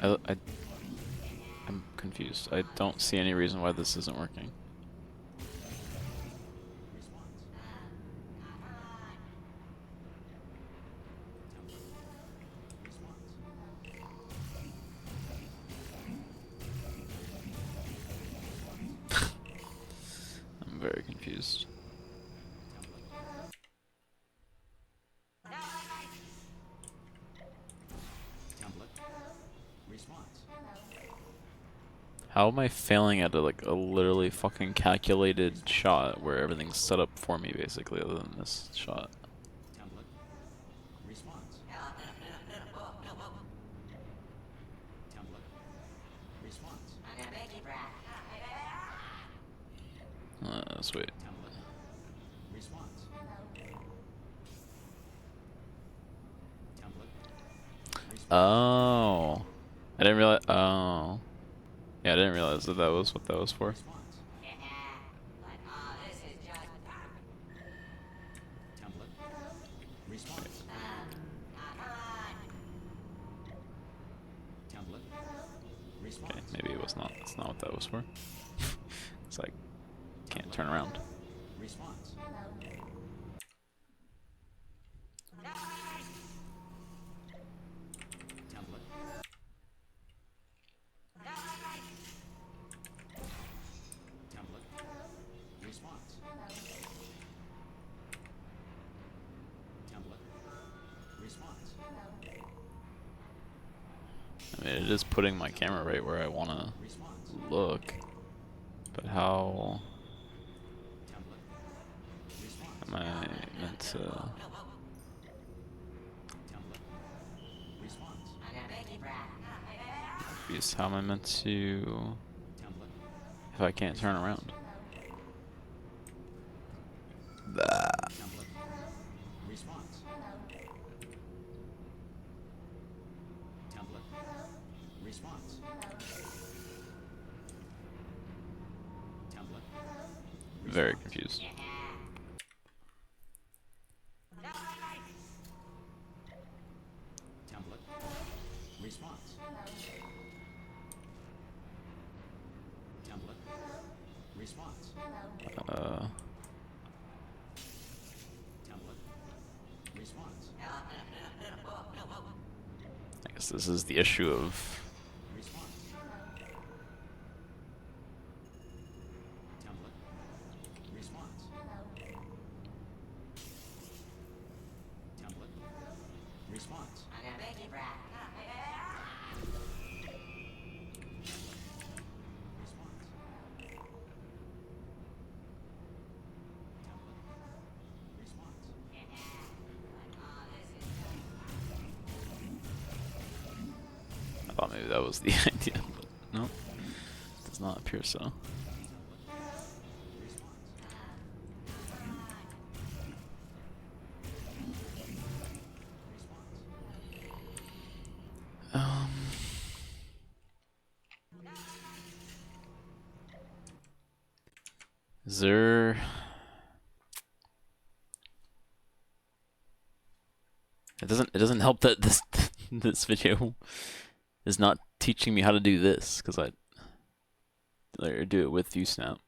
I don't. I, I'm confused. I don't see any reason why this isn't working. I'm very confused. How am I failing at a literally fucking calculated shot where everything's set up for me basically other than this shot? Let's wait. Oh. I didn't realize. Oh. Yeah, I didn't realize that that was what that was for. Okay, maybe it was not. That's not what that was for. It's like, can't turn around. I mean, it is putting my camera right where I want to look, but how am I meant to? Confused. How am I meant to? If I can't turn around. Very confused. Uh, I guess this is the issue of. I thought maybe that was the idea, but no, does not appear so. Um, Is there... It doesn't help that this this video is not teaching me how to do this, because I do it with ViewSnap.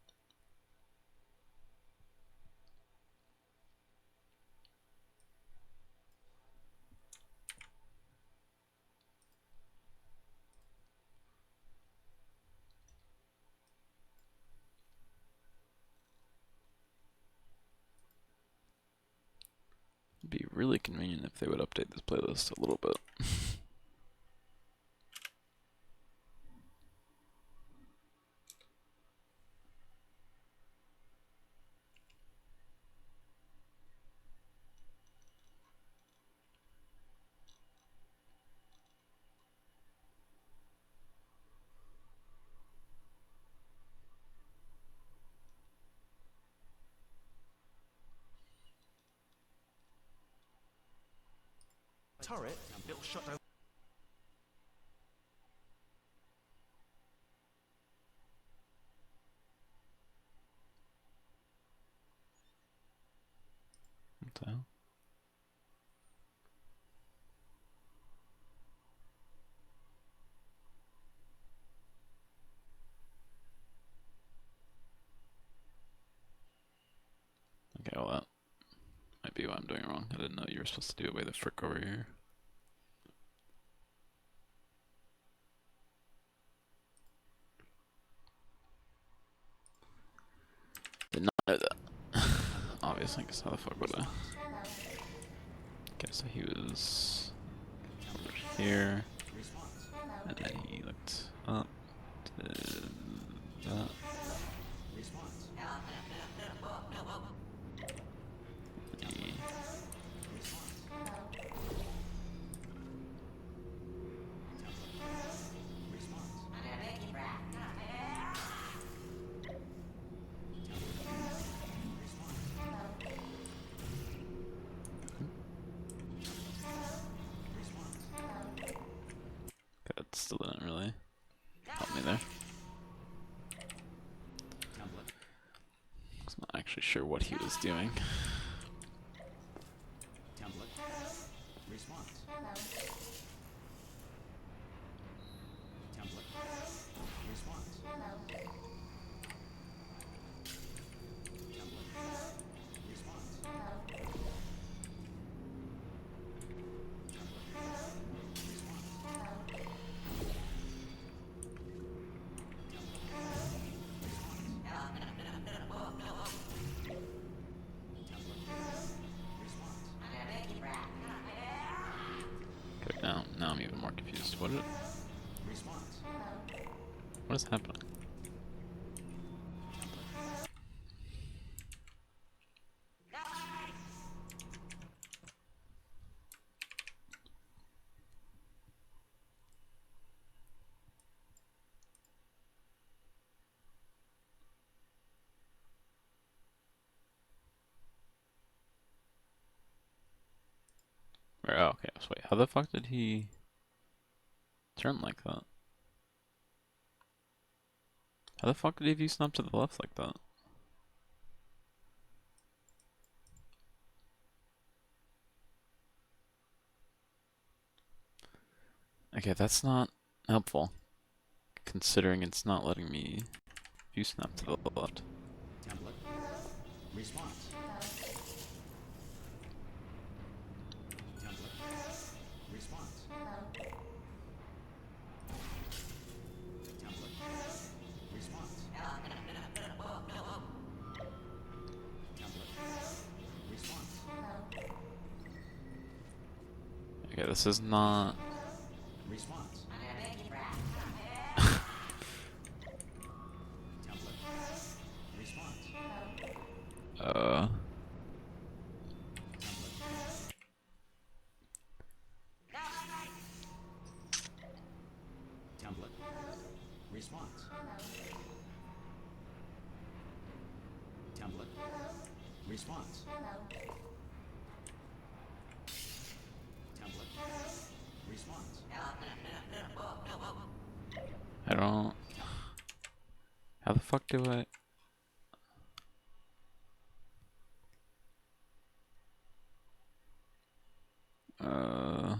It'd be really convenient if they would update this playlist a little bit. Turret, it'll shut down. What the hell? Okay, well that might be what I'm doing wrong. I didn't know you were supposed to do away the frick over here. Did not know that. Obviously, because how the fuck would I? Okay, so he was over here, and then he looked up to that. He that still didn't really help me there. I'm not actually sure what he was doing. Okay, now I'm even more confused. What is happening? Oh, okay, so wait, how the fuck did he turn like that? How the fuck did he view snap to the left like that? Okay, that's not helpful, considering it's not letting me view snap to the left. Okay, this is not... uh... I don't... How the fuck do I... Uh.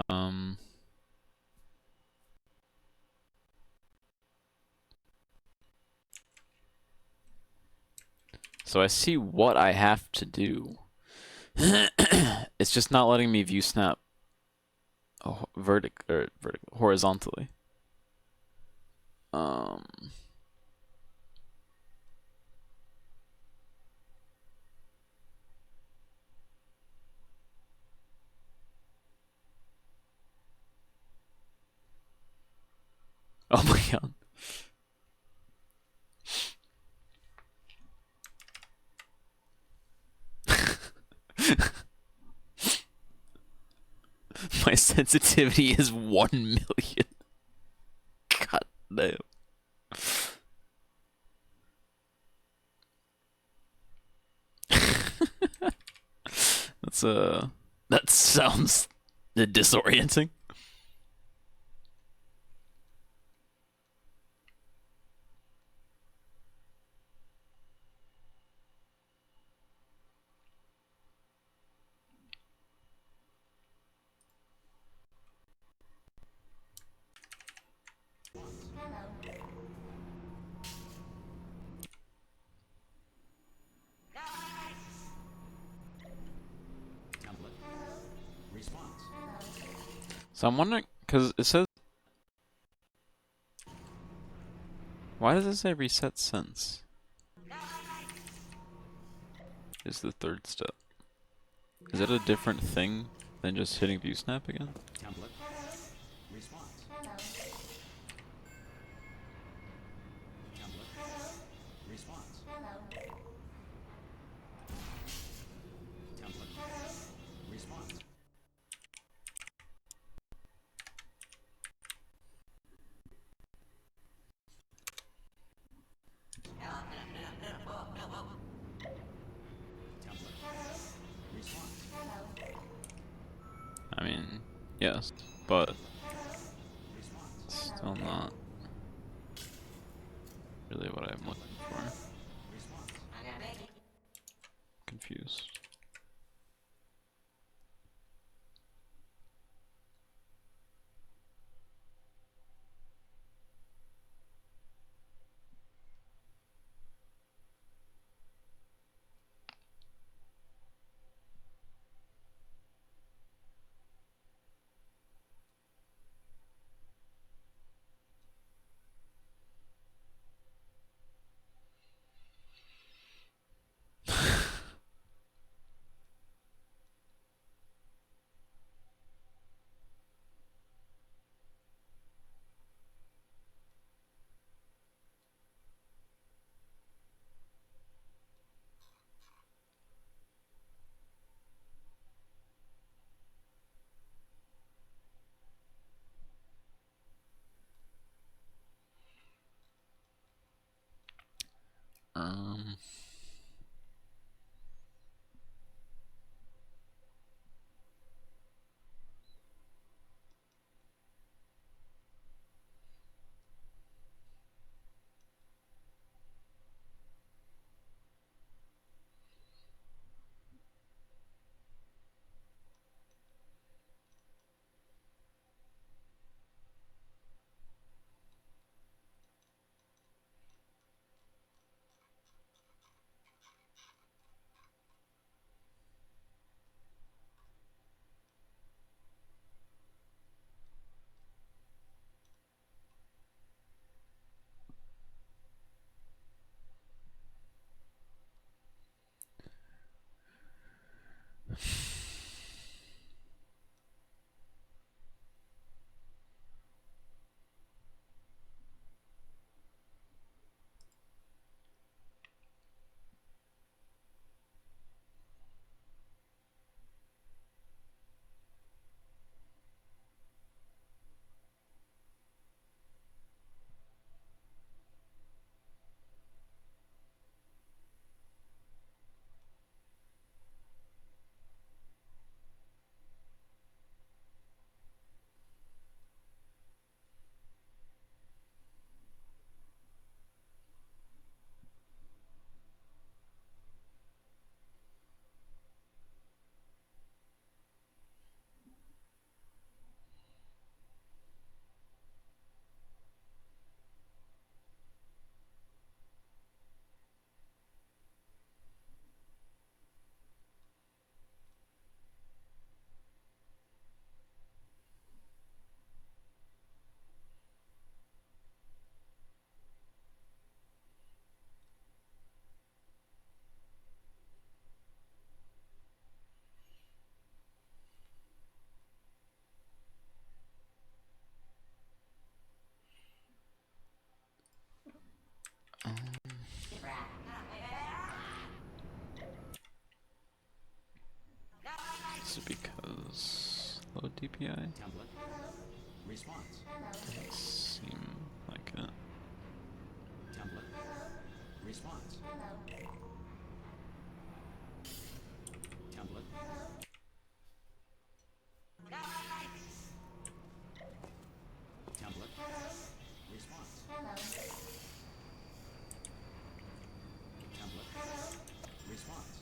Um. So I see what I have to do. It's just not letting me view snap horizontally. Um. Oh my god. My sensitivity is 1,000,000. God damn. That's that sounds disorienting. So I'm wondering, because it says, why does it say reset sense? Is the third step. Is it a different thing than just hitting view snap again? I mean, yes, but still not really what I'm looking for. Confused. Um, is it because low DPI? Template. Response. Doesn't seem like it. Template. Response. Template. Template. Response. Template. Response.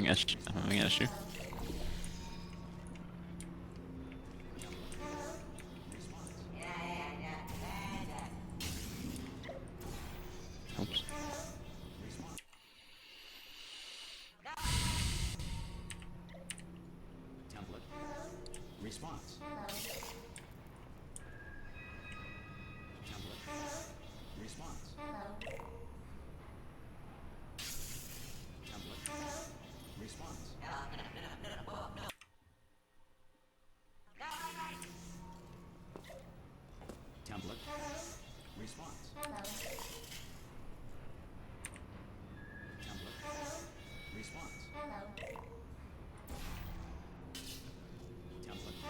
I'm having an issue. Oops. Template. Response. Template. Response. Template. Response. Template. Response. Template. Response. Template.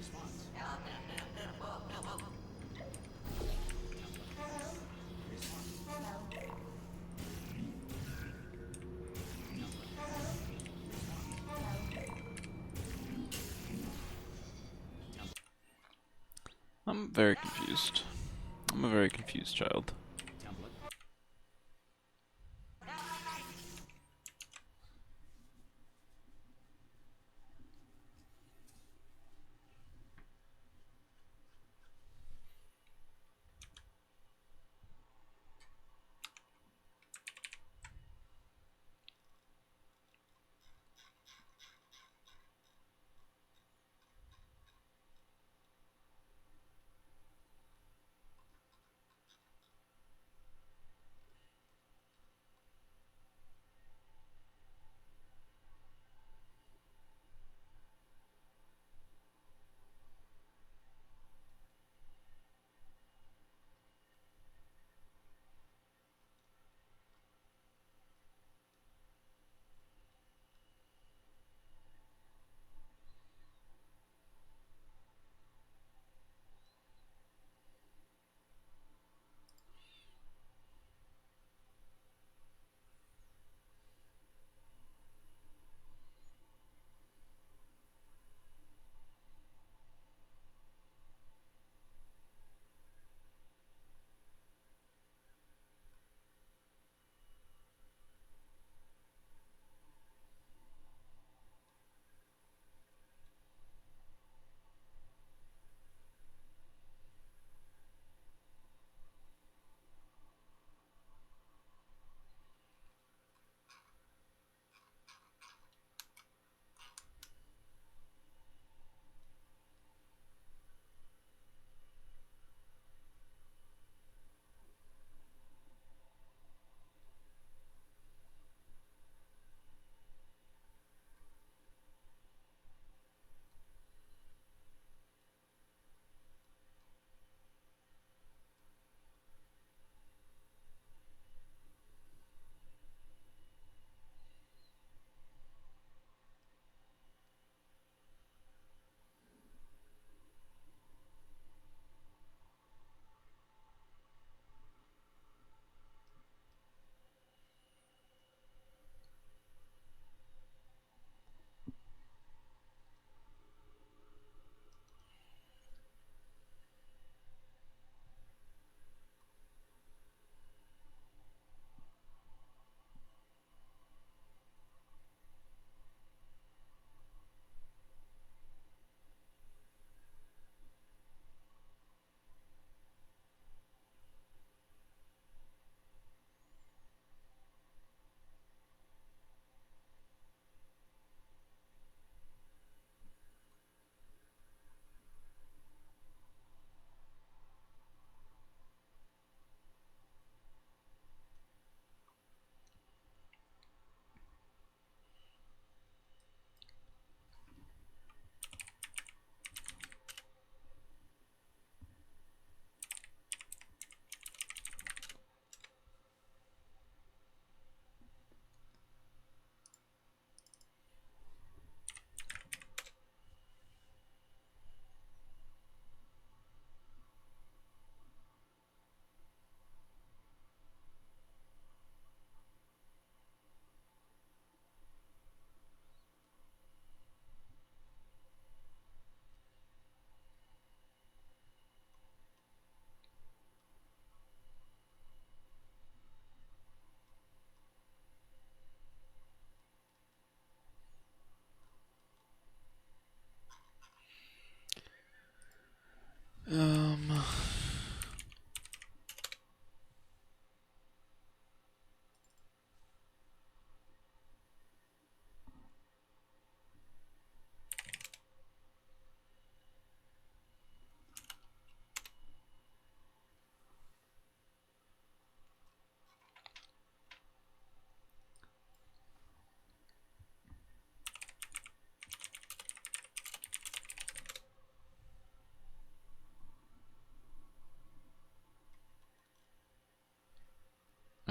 Response. I'm very confused. I'm a very confused child. Template.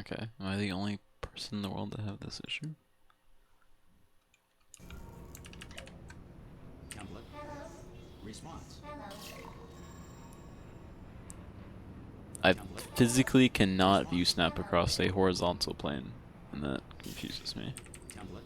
Okay. Am I the only person in the world to have this issue? Template. Response. I Template. physically cannot view snap across a horizontal plane, and that confuses me. Template.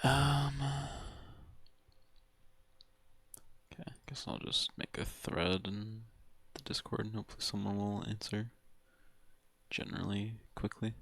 Um, um, okay, guess I'll just make a thread in the Discord and hopefully someone will answer generally quickly.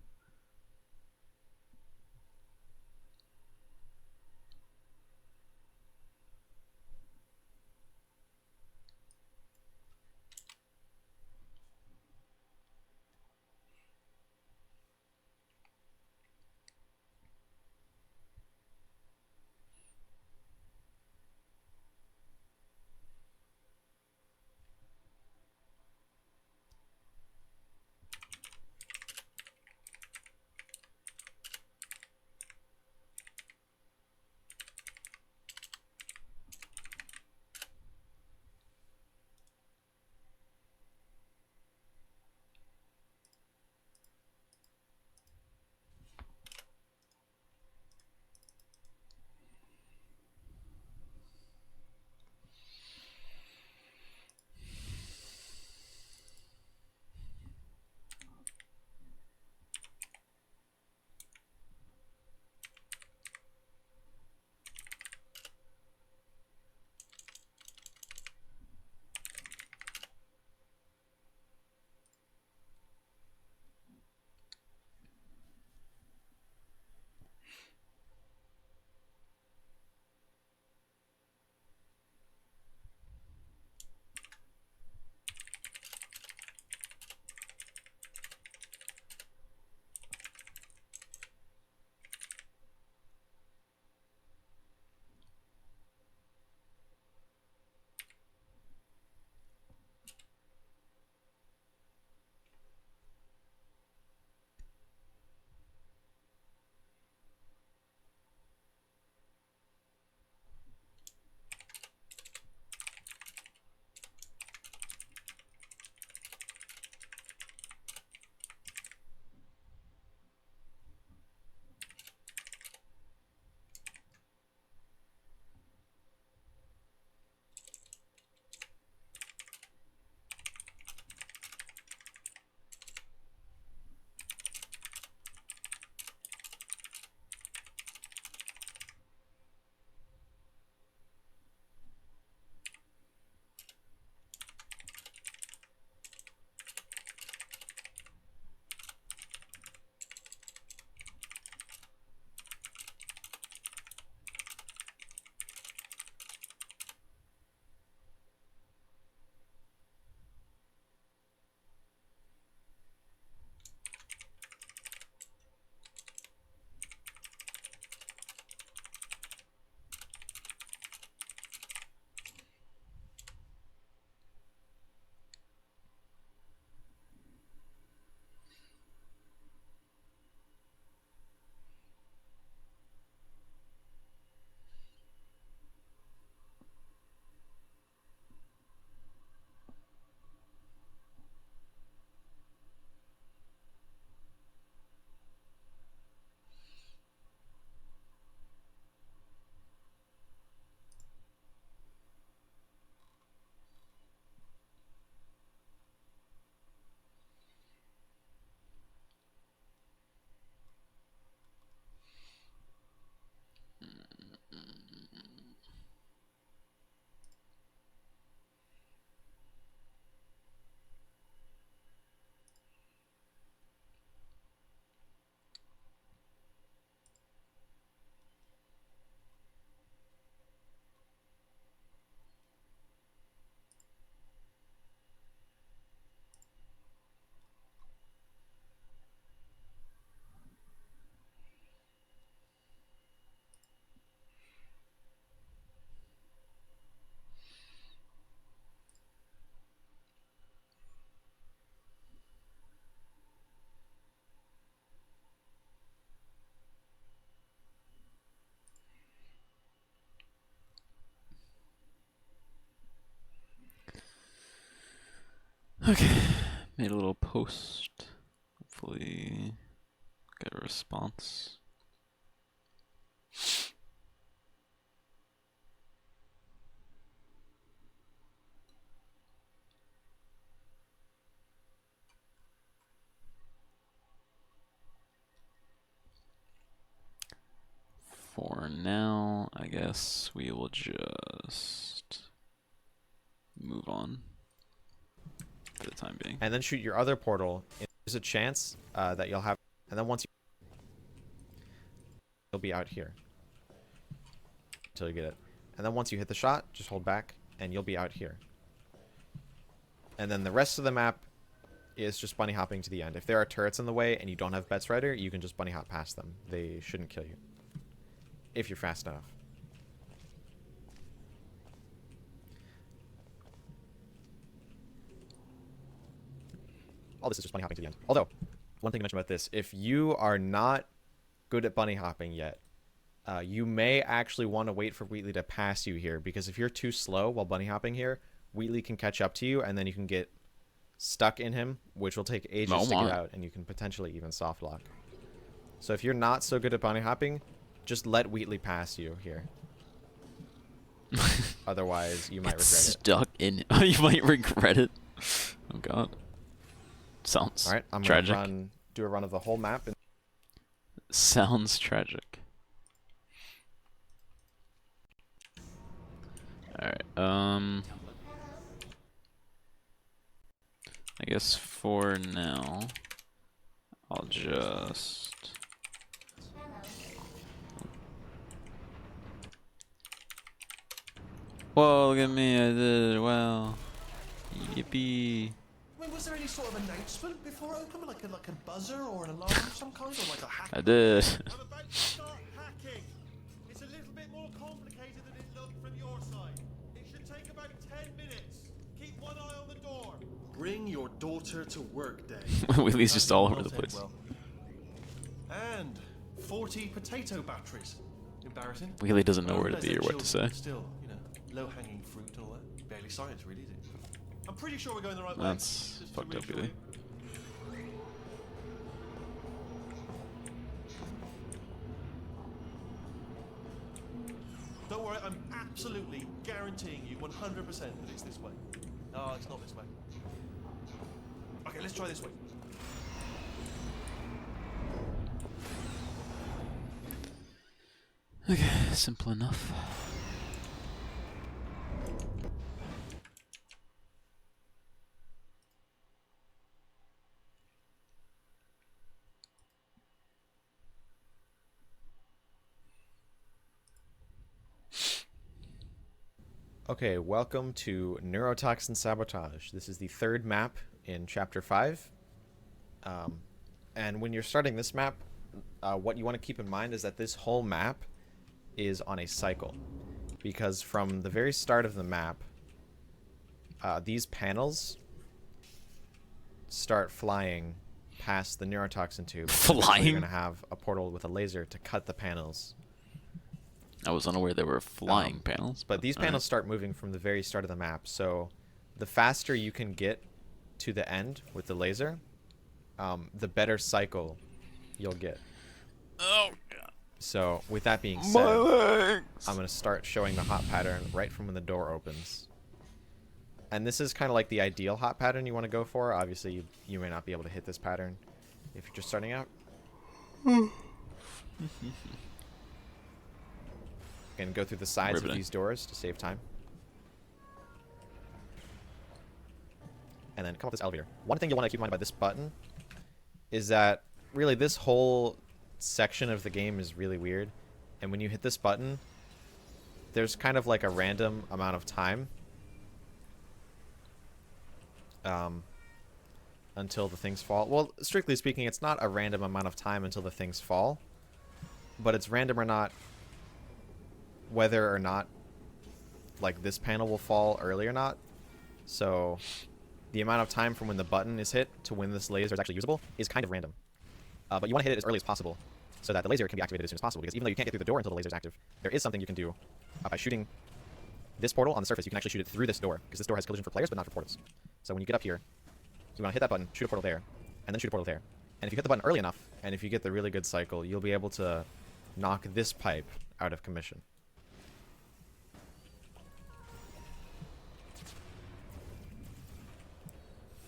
Okay, made a little post. Hopefully, get a response. For now, I guess we will just move on for the time being. And then shoot your other portal. There's a chance that you'll have, and then once you'll be out here until you get it. And then once you hit the shot, just hold back, and you'll be out here. And then the rest of the map is just bunny hopping to the end. If there are turrets in the way and you don't have Bet's Rider, you can just bunny hop past them. They shouldn't kill you if you're fast enough. All this is just bunny hopping to the end. Although, one thing to mention about this, if you are not good at bunny hopping yet, you may actually want to wait for Wheatley to pass you here, because if you're too slow while bunny hopping here, Wheatley can catch up to you, and then you can get stuck in him, which will take ages to get out, and you can potentially even soft lock. So if you're not so good at bunny hopping, just let Wheatley pass you here. Otherwise, you might regret it. Stuck in. Oh, you might regret it. Oh god. Sounds All right, I'm tragic. gonna do a run of the whole map. Sounds tragic. Alright, I guess for now, I'll just... Whoa, look at me, I did it, wow. Yippee. I mean, was there any sort of announcement before opening, like a buzzer or an alarm of some kind, or like a hack? I did. I'm about to start hacking. It's a little bit more complicated than it looked from your side. It should take about 10 minutes. Keep one eye on the door. Bring your daughter to work day. Wheatley's just all over the place. Well. And 40 potato batteries. Embarrassing. Wheatley doesn't know I where to realise be they're or what to say. children, but still, you know, low-hanging fruit and all that. Barely science, really, is it? I'm pretty sure we're going the right way. That's Just to fucked up, reassure Wheatley. you. Don't worry, I'm absolutely guaranteeing you 100% that it's this way. No, it's not this way. Okay, let's try this way. Okay, simple enough. Okay, welcome to Neurotoxin Sabotage. This is the third map in Chapter 5. And when you're starting this map, what you want to keep in mind is that this whole map is on a cycle. Because from the very start of the map, these panels start flying past the neurotoxin tube. Flying? You're going to have a portal with a laser to cut the panels. I was unaware there were flying panels. But these panels start moving from the very start of the map. So the faster you can get to the end with the laser, the better cycle you'll get. Oh god. So with that being said, I'm going to start showing the hot pattern right from when the door opens. And this is kind of like the ideal hot pattern you want to go for. Obviously, you may not be able to hit this pattern if you're just starting out. And go through the sides of these doors to save time. And then come up this elevator. One thing you'll want to keep in mind about this button is that really this whole section of the game is really weird. And when you hit this button, there's kind of like a random amount of time until the things fall. Well, strictly speaking, it's not a random amount of time until the things fall, but it's random or not whether or not like this panel will fall early or not. So the amount of time from when the button is hit to when this laser is actually usable is kind of random. But you want to hit it as early as possible so that the laser can be activated as soon as possible, because even though you can't get through the door until the laser is active, there is something you can do by shooting this portal on the surface. You can actually shoot it through this door, because this door has collision for players but not for portals. So when you get up here, So we want to hit that button, shoot a portal there, and then shoot a portal there. And if you hit the button early enough, and if you get the really good cycle, you'll be able to knock this pipe out of commission.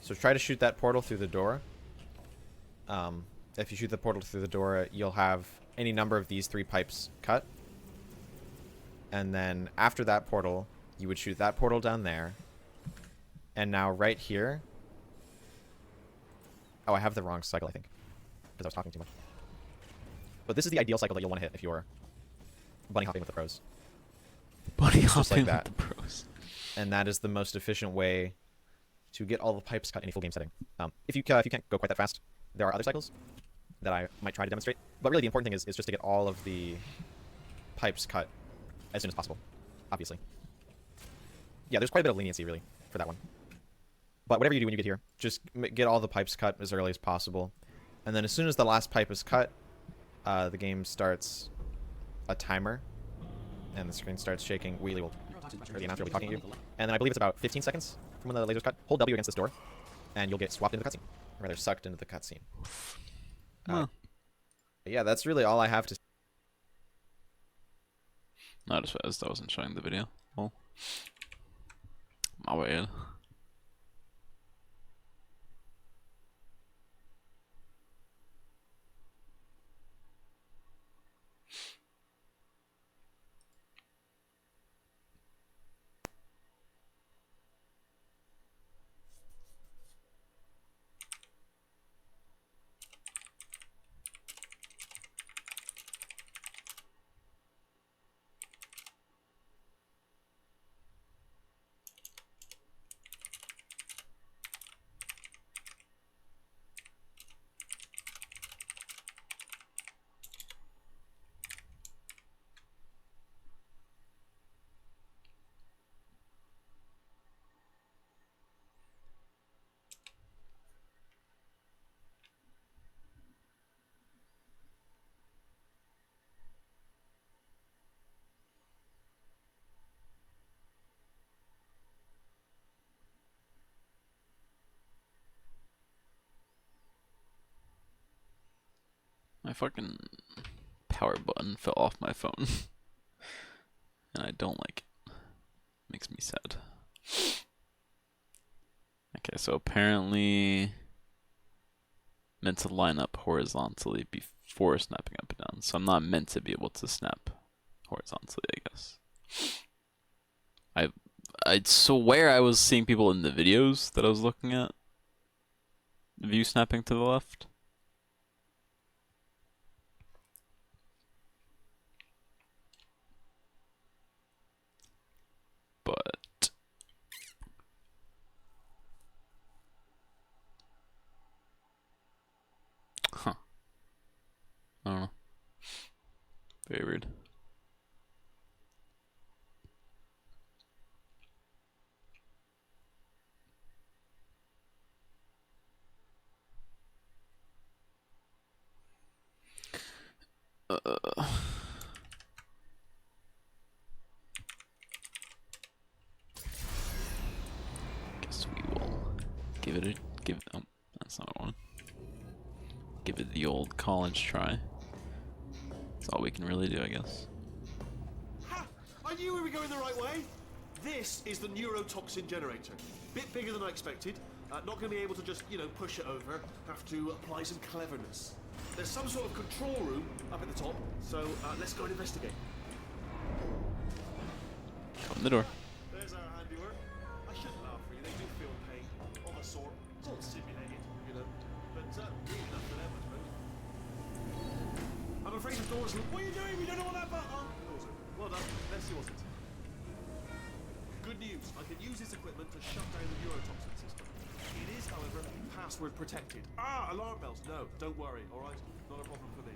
So try to shoot that portal through the door. If you shoot the portal through the door, you'll have any number of these 3 pipes cut. And then after that portal, you would shoot that portal down there. And now right here... Oh, I have the wrong cycle, I think. Because I was talking too much. But this is the ideal cycle that you'll want to hit if you're bunny hopping with the pros. Bunny Just hopping like that. with the pros. And that is the most efficient way to get all the pipes cut in a full game setting. If you can't go quite that fast, there are other cycles that I might try to demonstrate. But really the important thing is just to get all of the pipes cut as soon as possible, obviously. Yeah, there's quite a bit of leniency, really, for that one. But whatever you do when you get here, just get all the pipes cut as early as possible. And then as soon as the last pipe is cut, the game starts a timer, and the screen starts shaking. Wheelie will, or the announcer will be talking to you. And then I believe it's about 15 seconds from when the laser's cut. Hold W against this door, and you'll get swapped into the cutscene. Or rather, sucked into the cutscene. Yeah, that's really all I have to say. Not as fast. I wasn't showing the video. Well, my bad. My fucking power button fell off my phone. And I don't like it. Makes me sad. Okay, so apparently meant to line up horizontally before snapping up and down. So I'm not meant to be able to snap horizontally, I guess. I swear I was seeing people in the videos that I was looking at view snapping to the left. But huh. I don't know. Very weird. Guess we will oh, that's not what I wanted. Give it the old college try. That's all we can really do, I guess. Ha! I knew we were going the right way. This is the neurotoxin generator. Bit bigger than I expected. Not going to be able to just, push it over. Have to apply some cleverness. There's some sort of control room up at the top, so let's go and investigate. Open the door. There's our handiwork. I shouldn't laugh for you. They do feel pain of a sort. It's all simulated, but really enough for them, I suppose. I'm afraid the doors. What are you doing? We don't know what that button. Well done. Let's see what's it. Good news. I can use this equipment to shut down the neurotoxin system. It is, however, password protected. Alarm bells. No, don't worry. All right, not a problem for me.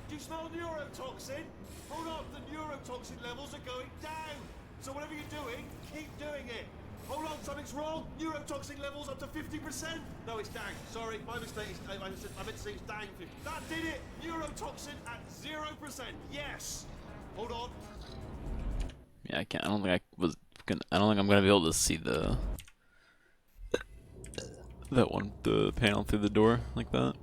Do you smell neurotoxin? Hold on, the neurotoxin levels are going down. So whatever you're doing, keep doing it. Hold on, something's wrong. Neurotoxin levels up to 50%. No, it's down. Sorry, my mistake. I meant to say it's down 50. That did it. Neurotoxin at 0%. Yes. Hold on. Yeah, I don't think I'm gonna be able to see the That one, the panel through the door, like that.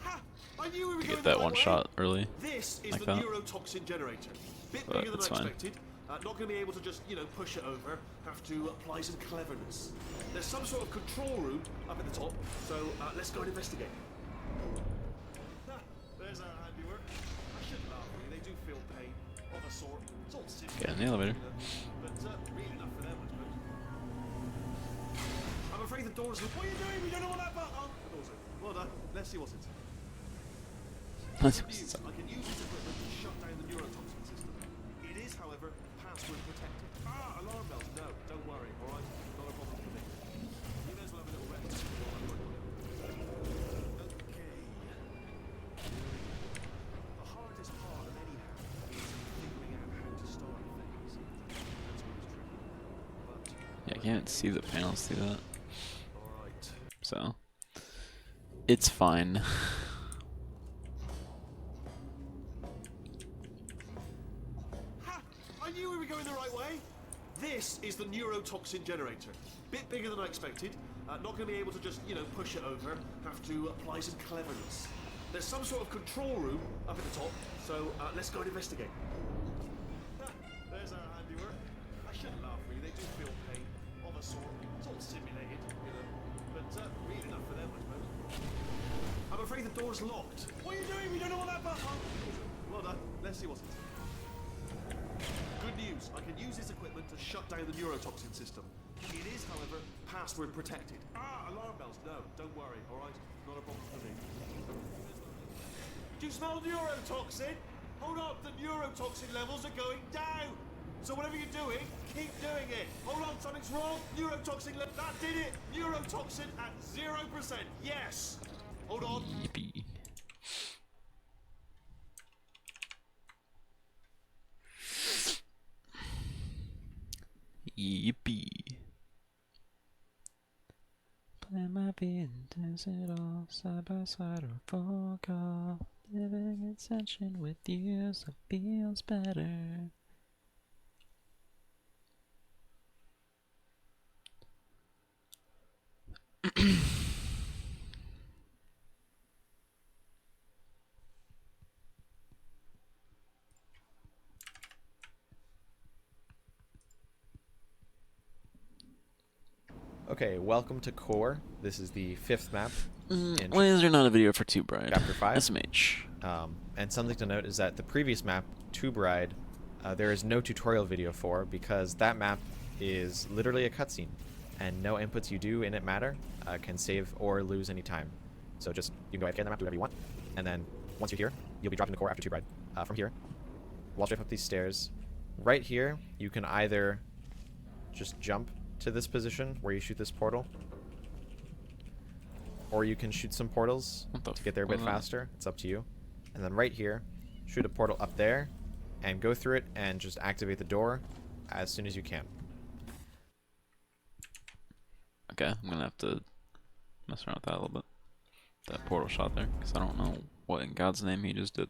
Ha! I knew we were To going get the that right one way. shot early. This is like the that. neurotoxin generator. Bit But bigger than I it's fine. expected. Not going to be able to just, push it over. Have to apply some cleverness. There's some sort of control room up at the top, so let's go and investigate. Ha, there's our handiwork. I shouldn't laugh at you. They do feel pain of a sort. It's all simple. Get in the elevator. But really enough for them, I suppose. I'm afraid the door's... What are you doing? We don't know what that button... Oh, the door's open. Well done. Let's see what's inside. That's Good news. I can use this equipment to shut down the neurotoxin system. It is, however, password protected. Ah, alarm bells. No, don't worry. All right, not a problem for me. You may as well have a little rest while I work on it. Okay. The hardest part of any hack is figuring out how to start things. That's always tricky. But Yeah, I can't see the panels through that, all right. so it's fine. Ha! I knew we were going the right way. This is the neurotoxin generator. Bit bigger than I expected. Not going to be able to just, push it over. Have to apply some cleverness. There's some sort of control room up at the top, so let's go and investigate. Ha, there's our handiwork. I shouldn't laugh at you. They do feel pain of a sort. It's all simulated, but real enough for them, I suppose. I'm afraid the door's locked. What are you doing? We don't know what that button... Oh, well done. Let's see what's inside. Good news. I can use this equipment to shut down the neurotoxin system. It is, however, password protected. Ah, alarm bells. No, don't worry. All right, not a problem for me. Do you smell neurotoxin? Hold up, the neurotoxin levels are going down. So whatever you're doing, keep doing it. Hold on, something's wrong. Neurotoxin level. That did it. Neurotoxin at 0%. Yes. Hold on. Yippee. Yippee. Plan my beat and does it all side by side or fuck off. Living in tension with you so feels better. Okay, welcome to Core. This is the 5th map in Why is there not a video for Two Bride? Chapter 5. SMH. And something to note is that the previous map, Two Bride, there is no tutorial video for because that map is literally a cutscene, and no inputs you do in it matter. Can save or lose any time. So just, you can go ahead and get the map, do whatever you want, and then once you're here, you'll be dropped into Core after Two Bride. From here, walk straight up these stairs. Right here, you can either just jump to this position where you shoot this portal, or you can shoot some portals to get there a bit faster. It's up to you. And then right here, shoot a portal up there and go through it and just activate the door as soon as you can. Okay, I'm gonna have to mess around with that a little bit. That portal shot there, because I don't know what in God's name he just did.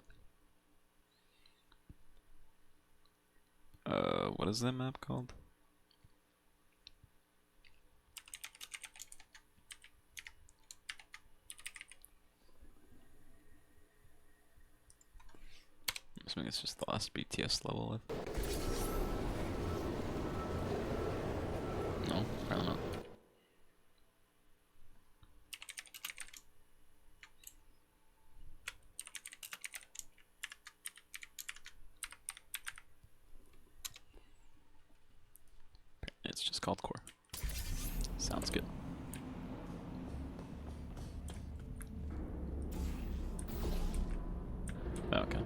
What is that map called? I'm assuming it's just the last BTS level. No, probably not. It's just called Core. Sounds good. Okay.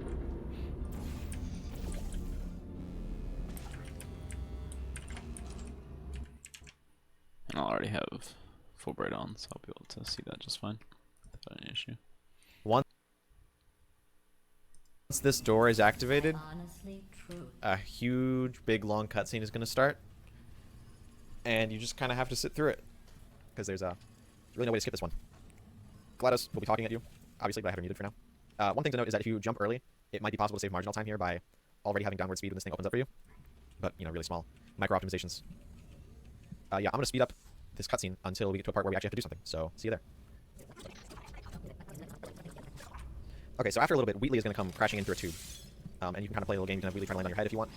And I'll already have Fulbright on, so I'll be able to see that just fine without any issue. Once this door is activated, a huge, big, long cutscene is going to start, and you just kind of have to sit through it, because there's really no way to skip this one. GLaDOS will be talking at you, obviously, but I have her muted for now. One thing to note is that if you jump early, it might be possible to save marginal time here by already having downward speed when this thing opens up for you, but, really small micro optimizations. yeah, I'm gonna speed up this cutscene until we get to a part where we actually have to do something. So see you there. Okay, so after a little bit, Wheatley is gonna come crashing in through a tube, and you can kind of play a little game. You can have Wheatley try to land on your head if you want.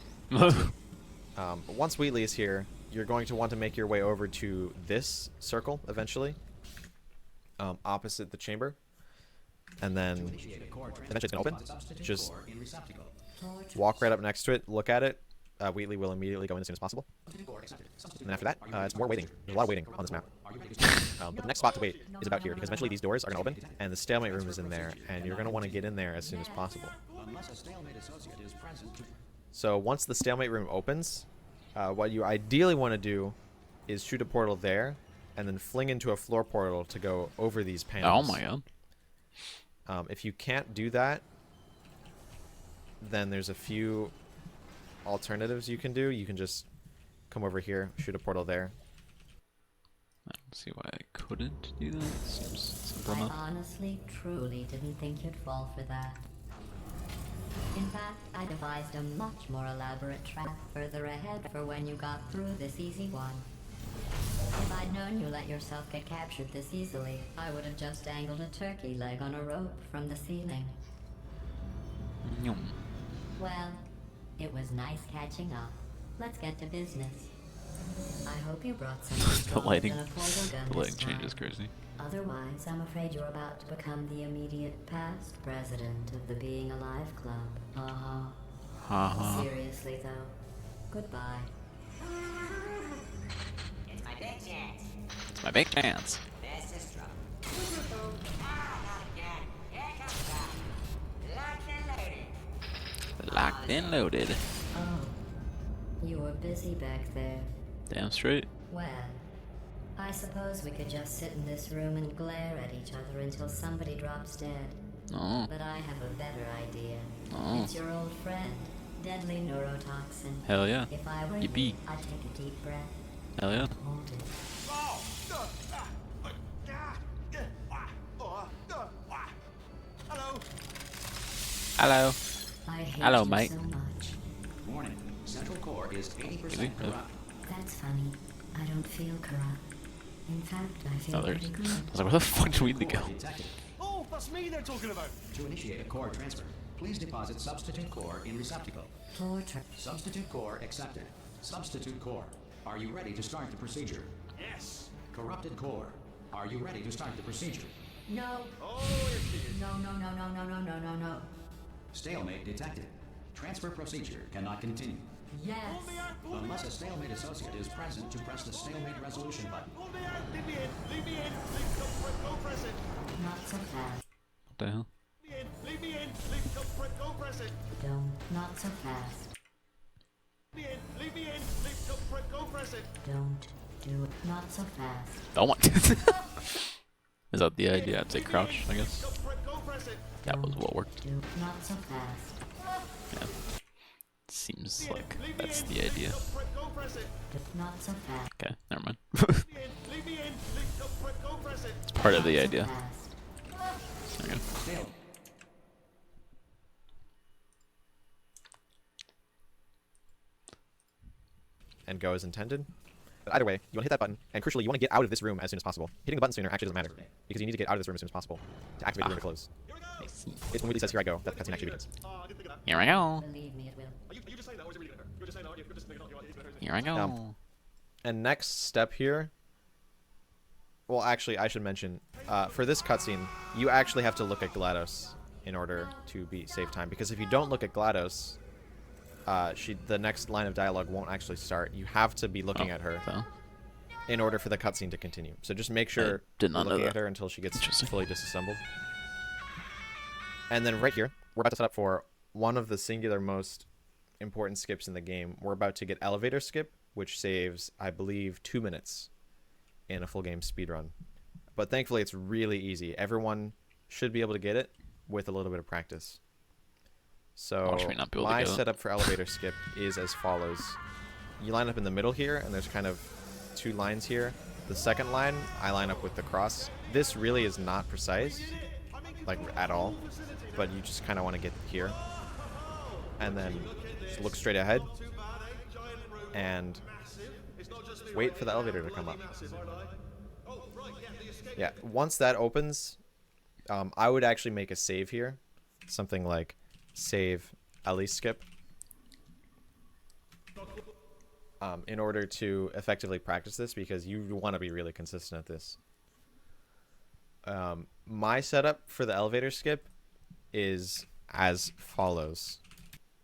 But once Wheatley is here, you're going to want to make your way over to this circle eventually, opposite the chamber, and then eventually it's gonna open. Just walk right up next to it, look at it. Wheatley will immediately go in as soon as possible. And after that, it's more waiting. There's a lot of waiting on this map. But the next spot to wait is about here, because eventually these doors are going to open, and the stalemate room is in there, and you're going to want to get in there as soon as possible. So once the stalemate room opens, what you ideally want to do is shoot a portal there, and then fling into a floor portal to go over these panels. Oh my god. If you can't do that, then there's a few alternatives you can do. You can just come over here, shoot a portal there. I don't see why I couldn't do that. Seems simple I enough. honestly, truly didn't think you'd fall for that. In fact, I devised a much more elaborate trap further ahead for when you got through this easy one. If I'd known you let yourself get captured this easily, I would have just dangled a turkey leg on a rope from the ceiling. Nyum. Well, it was nice catching up. Let's get to business. I hope you brought something The stronger lighting, than a portal gun the lighting this change is time. crazy. Otherwise, I'm afraid you're about to become the immediate past president of the Being Alive Club. Uh-huh. Haha. Seriously, though. Goodbye. It's my big chance. It's my big chance. This is trouble. Ah, not again. Here comes that. Locked and loaded. Locked and loaded. Oh. You were busy back there. Damn straight. Well, I suppose we could just sit in this room and glare at each other until somebody drops dead. Oh. But I have a better idea. Oh. It's your old friend, deadly neurotoxin. Hell yeah. If I were Yippee. you, I'd take a deep breath. Hell yeah. Hold it. Hello. Hello. I hate Hello, you mate. so much. Warning. Central core is 80% Really? corrupt. That's funny. I don't feel corrupt. In fact, I feel Oh, there's. pretty good. I was like, where the fuck did we go? Core detected. Oh, that's me they're talking about. To initiate a core transfer, please deposit substitute core in receptacle. Torture. Substitute core accepted. Substitute core. Are you ready to start the procedure? Yes. Corrupted core. Are you ready to start the procedure? No. Oh, yes, she is. No, no, no, no, no, no, no, no, no. Stalemate detected. Transfer procedure cannot continue. Yes. Hold me out. Hold me Unless a out. stalemate associate is present to press the stalemate resolution button. Hold me out. Leave me in. Leave me in. Go press it. Not so fast. What the hell? Leave me in. Leave me in. Go press it. Don't. Not so fast. Leave me in. Leave me in. Go press it. Don't do it. Not so fast. Oh my. Is that the idea? I'd say crouch, I guess. Go press it. That was what worked. Do not so fast. Yeah. Seems like that's the idea. Go press it. Do not so fast. Okay, never mind. Leave me in. Go press it. It's part of the So idea. fast. There you go. Stalemate. And go as intended. But either way, you want to hit that button, and crucially, you want to get out of this room as soon as possible. Hitting the button sooner actually doesn't matter, because you need to get out of this room as soon as possible to activate the room to close. Here we go. I see. It's when Wheatley says, "Here I go," that the cutscene actually begins. I didn't think of that. Here I go. Believe me, it will. Are you just saying that, or is it really gonna hurt? You're just saying that, aren't you? You're just making it up. It's gonna hurt. Here I go. And next step here. Well, actually, I should mention, for this cutscene, you actually have to look at GLaDOS in order to save time, because if you don't look at GLaDOS, the next line of dialogue won't actually start. You have to be looking at her So, in order for the cutscene to continue. So just make sure did not you're know looking that. at her until she gets Interesting. fully disassembled. And then right here, we're about to set up for one of the singular most important skips in the game. We're about to get elevator skip, which saves, I believe, 2 minutes in a full game speedrun. But thankfully, it's really easy. Everyone should be able to get it with a little bit of practice. So Watch me not be able to my get it. setup for elevator skip is as follows. You line up in the middle here, and there's kind of 2 lines here. The second line, I line up with the cross. This really is not precise, like at all, but you just kind of want to get here. And then just look straight ahead, and wait for the elevator to come up. Yeah, once that opens, I would actually make a save here. Something like save Ellie skip. In order to effectively practice this, because you want to be really consistent at this. My setup for the elevator skip is as follows.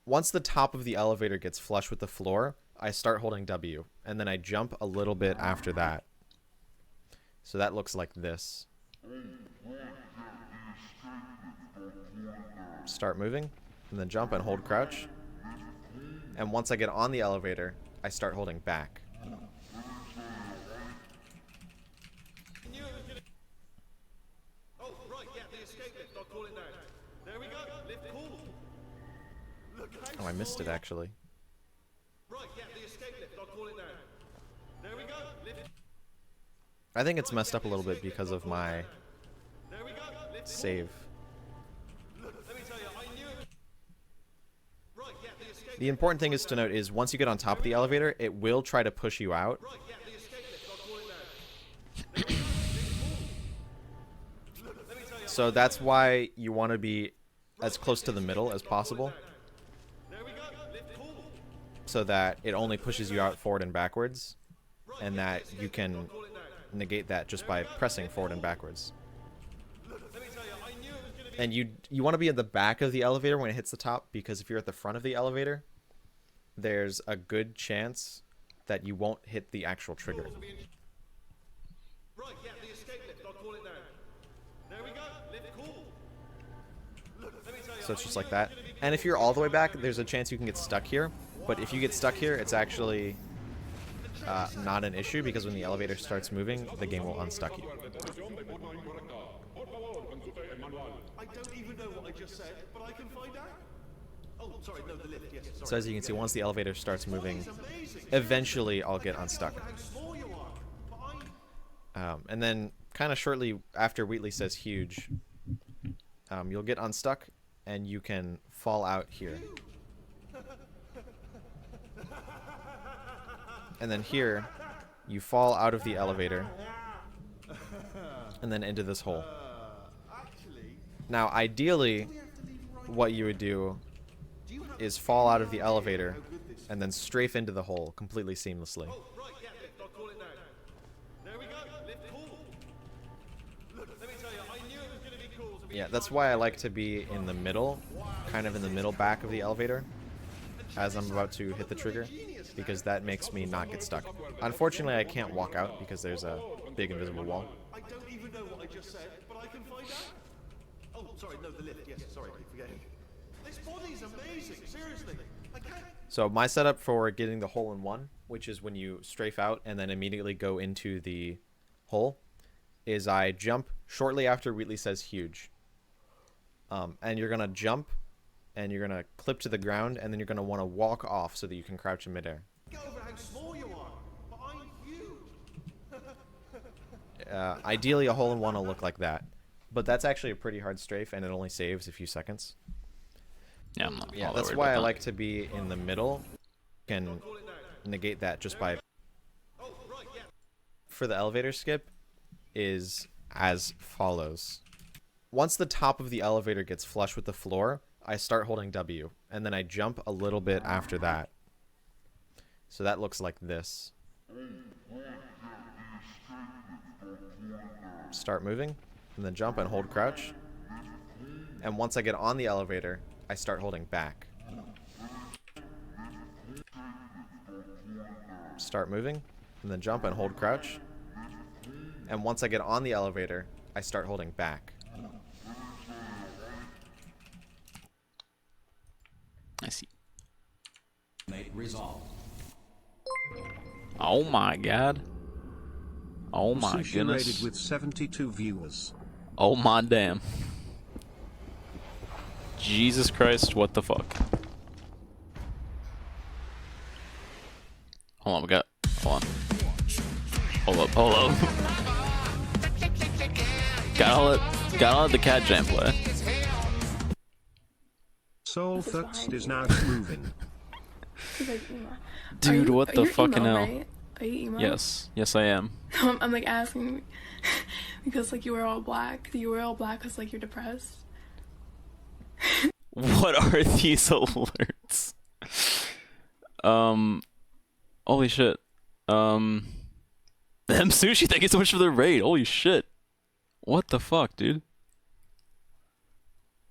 Once the top of the elevator gets flush with the floor, I start holding W, and then I jump a little bit after that. So that looks like this. Start moving, and then jump and hold crouch. And once I get on the elevator, I start holding back. Oh, I missed it actually. I think it's messed up a little bit because of my save. The important thing is to note is once you get on top of the elevator, it will try to push you out. So that's why you want to be as close to the middle as possible, so that it only pushes you out forward and backwards, and that you can negate that just by pressing forward and backwards. And you want to be at the back of the elevator when it hits the top, because if you're at the front of the elevator, there's a good chance that you won't hit the actual trigger. So it's just like that. And if you're all the way back, there's a chance you can get stuck here. But if you get stuck here, it's actually not an issue, because when the elevator starts moving, the game will unstuck you. I don't even know what I just said, but I can find out. Oh, sorry, no, the lift, yes, sorry. So as you can see, once the elevator starts moving, eventually I'll get unstuck. And then kind of shortly after Wheatley says huge, you'll get unstuck and you can fall out here. And then here, you fall out of the elevator and then into this hole. Now, ideally, what you would do is fall out of the elevator and then strafe into the hole completely seamlessly. Yeah, that's why I like to be in the middle, kind of in the middle back of the elevator, as I'm about to hit the trigger, because that makes me not get stuck. Unfortunately, I can't walk out because there's a big invisible wall. I don't even know what I just said, but I can find out. Oh, sorry, no, the lift, yes, sorry, keep forgetting. This body's amazing, seriously. I can't... So my setup for getting the hole in one, which is when you strafe out and then immediately go into the hole, is I jump shortly after Wheatley says huge. And you're going to jump, and you're going to clip to the ground, and then you're going to want to walk off so that you can crouch in midair. Get over how small you are, but I'm huge. Ideally, a hole in one will look like that. But that's actually a pretty hard strafe, and it only saves a few seconds. Yeah, I'm not. Yeah, all that's worried why about I that. like to be in the middle. You can negate that just by... For the elevator skip is as follows. Once the top of the elevator gets flush with the floor, I start holding W, and then I jump a little bit after that. So that looks like this. Start moving, and then jump and hold crouch. And once I get on the elevator, I start holding back. Start moving, and then jump and hold crouch. And once I get on the elevator, I start holding back. I see. Resolved. Oh my god. Oh my Sushi goodness. rated with 72 viewers. Oh my damn. Jesus Christ, what the fuck? Hold on, we got... Hold on. Hold up. Gotta let the cat jam play. Soul Thuxt is now moving. He's like, Uma. Dude, what the You're fucking emo, hell? right? Are you emo? Yes. Yes, I am. I'm like asking because like you wear all black. Do you wear all black because like you're depressed? What are these alerts? Holy shit. M Sushi, thank you so much for the raid. Holy shit. What the fuck, dude?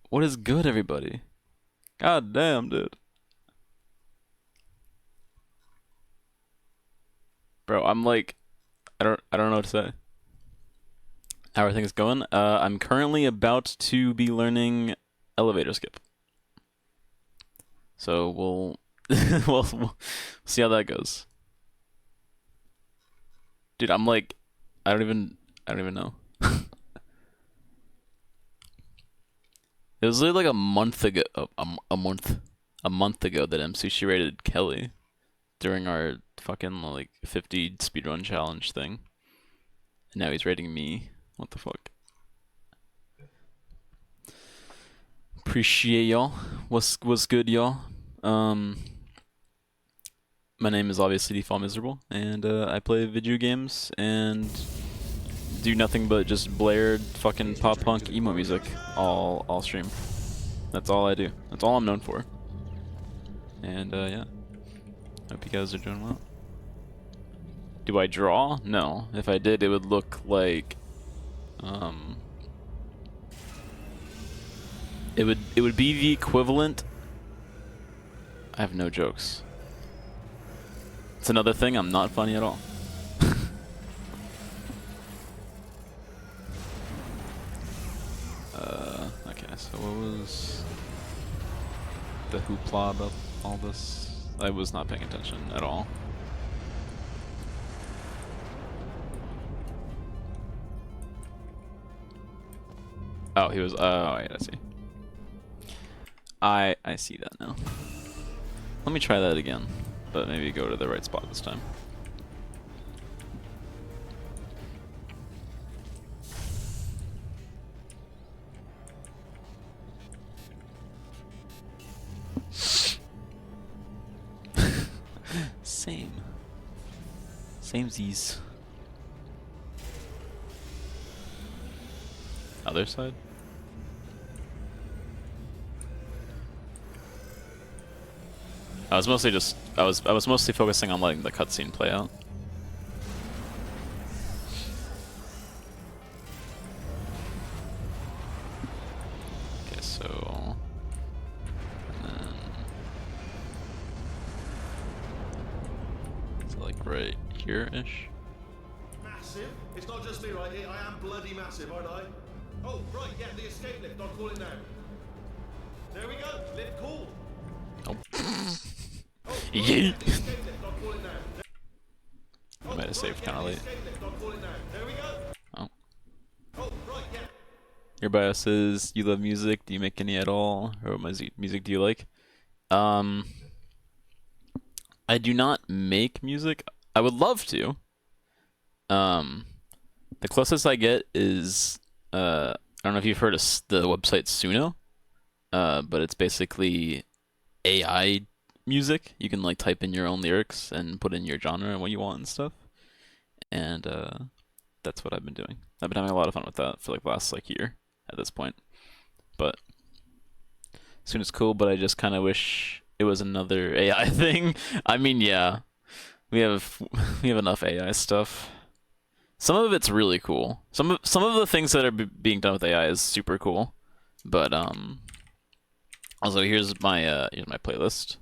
What is good, everybody? God damn, dude. Bro, I'm like, I don't know what to say. How are things going? I'm currently about to be learning elevator skip. So we'll we'll see how that goes. Dude, I'm like, I don't even know. It was literally like a month ago, a month ago that M Sushi rated Kelly during our fucking like 50 speedrun challenge thing. And now he's rating me. What the fuck? Appreciate y'all. What's good, y'all? My name is obviously Default Miserable, and I play video games and do nothing but just blared fucking pop punk emo music all stream. That's all I do. That's all I'm known for. And yeah. Hope you guys are doing well. Do I draw? No. If I did, it would look like it would be the equivalent. I have no jokes. It's another thing, I'm not funny at all. Okay, so what was the hoopla about all this? I was not paying attention at all. Oh, he was, oh, wait, I see. I see that now. Let me try that again, but maybe go to the right spot this time. Samesies. Other side? I was mostly just I was mostly focusing on letting the cutscene play out. Okay, so and then it's like right here-ish. Massive? It's not just me right here. I am bloody massive, aren't I? Oh, right, yeah, the escape lift. I'll call it now. There we go. Lift called. Oh. Oh, right, Yeah. yeah, the escape lift. I'll call it now. I might have saved kind of late. I'll call it now. There we go. Oh. Oh, right, yeah. Your bio says you love music. Do you make any at all? Or what music do you like? I do not make music. I would love to. The closest I get is I don't know if you've heard of the website Suno, but it's basically AI music. You can like type in your own lyrics and put in your genre and what you want and stuff. And that's what I've been doing. I've been having a lot of fun with that for like the last like year at this point. But Suno's cool, but I just kind of wish it was another AI thing. I mean, yeah, we have enough AI stuff. Some of it's really cool. Some of the things that are being done with AI is super cool. But also here's my playlist.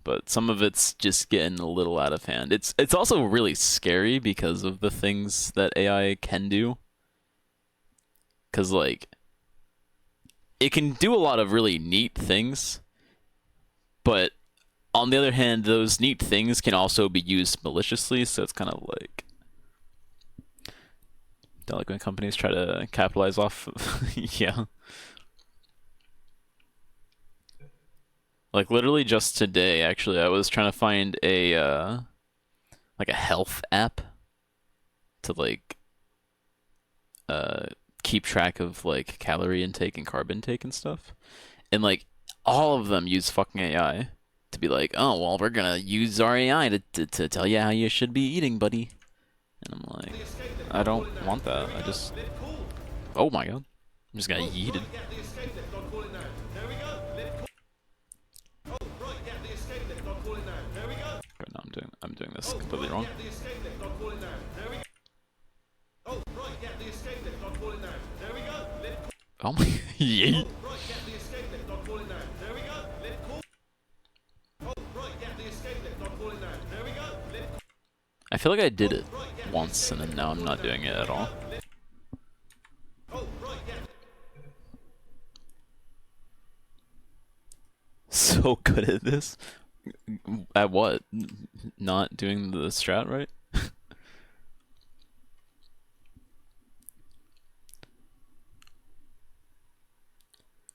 But some of it's just getting a little out of hand. It's also really scary because of the things that AI can do. 'Cause like it can do a lot of really neat things, but on the other hand, those neat things can also be used maliciously, so it's kind of like don't like when companies try to capitalize off yeah. Like literally just today, actually, I was trying to find a like a health app to like keep track of like calorie intake and carb intake and stuff. And like all of them use fucking AI to be like, oh, well, we're gonna use our AI to tell you how you should be eating, buddy. And I'm like, I don't want that. I just, oh my god, I'm just gonna eat it. Okay, no, I'm doing this completely wrong. Oh my, yeet. I feel like I did it once and then now I'm not doing it at all. So good at this. At what? Not doing the strat right?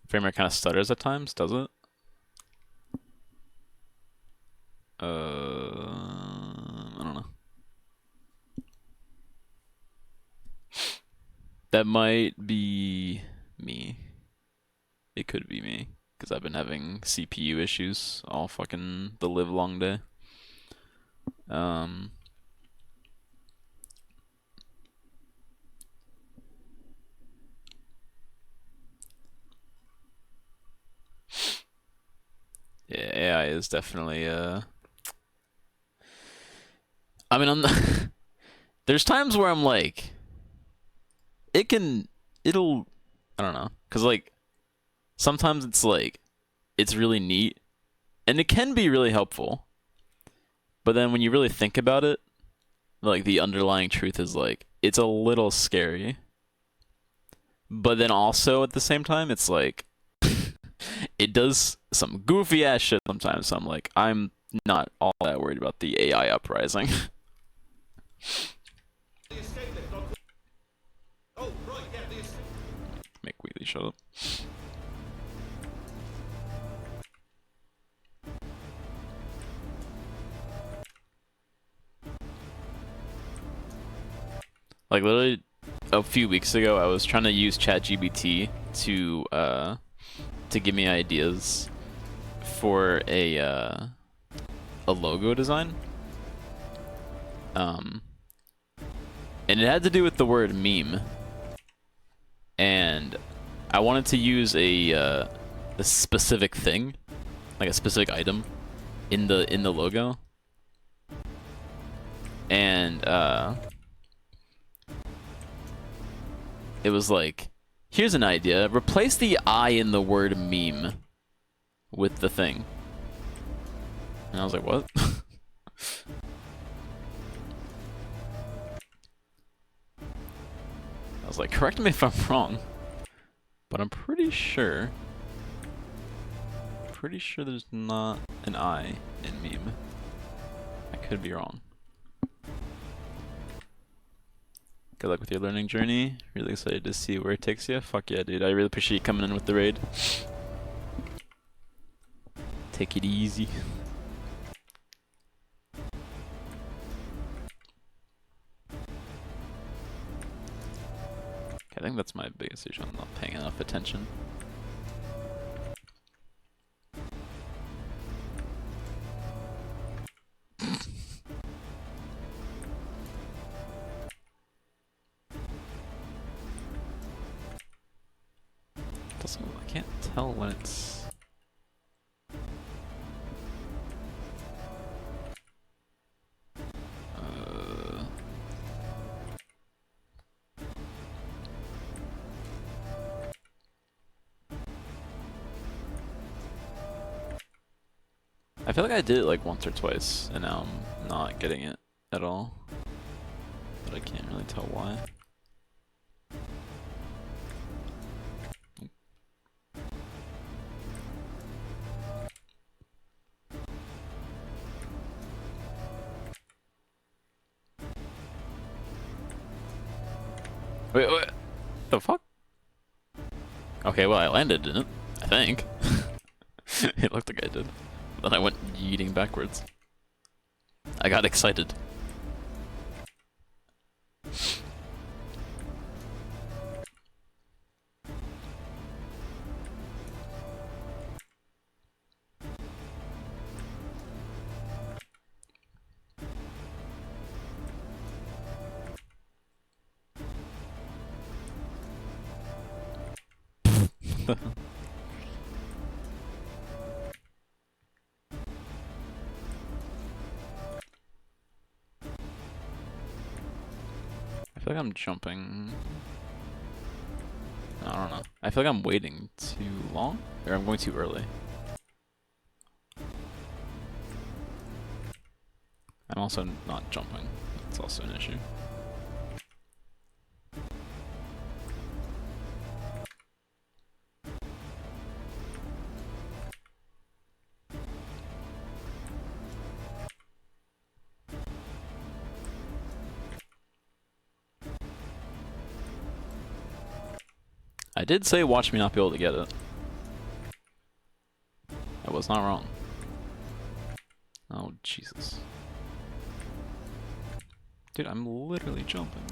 Framer kind of stutters at times, does it? I don't know. That might be me. It could be me. Because I've been having CPU issues all fucking the live long day. Yeah, AI is definitely I mean, there's times where I'm like, it'll, I don't know, cause like sometimes it's like, it's really neat, and it can be really helpful, but then when you really think about it, like the underlying truth is like, it's a little scary, but then also at the same time, it's like, it does some goofy ass shit sometimes. So I'm like, I'm not all that worried about the AI uprising. Make Wheatley shut up. Like literally a few weeks ago, I was trying to use ChatGPT to give me ideas for a logo design. And it had to do with the word meme. And I wanted to use a specific thing, like a specific item in the logo. And it was like, here's an idea. Replace the I in the word meme with the thing. And I was like, what? I was like, correct me if I'm wrong, but I'm pretty sure there's not an I in meme. I could be wrong. Good luck with your learning journey. Really excited to see where it takes you. Fuck yeah, dude. I really appreciate you coming in with the raid. Take it easy. I think that's my biggest issue. I'm not paying enough attention. I can't tell when it's... I feel like I did it like once or twice, and now I'm not getting it at all. But I can't really tell why. Wait, the fuck? Okay, well I landed in it, I think. It looked like I did. Then I went yeeting backwards. I got excited. I feel like I'm jumping. I don't know. I feel like I'm waiting too long, or I'm going too early. I'm also not jumping. That's also an issue. I did say watch me not be able to get it. I was not wrong. Oh, Jesus. Dude, I'm literally jumping.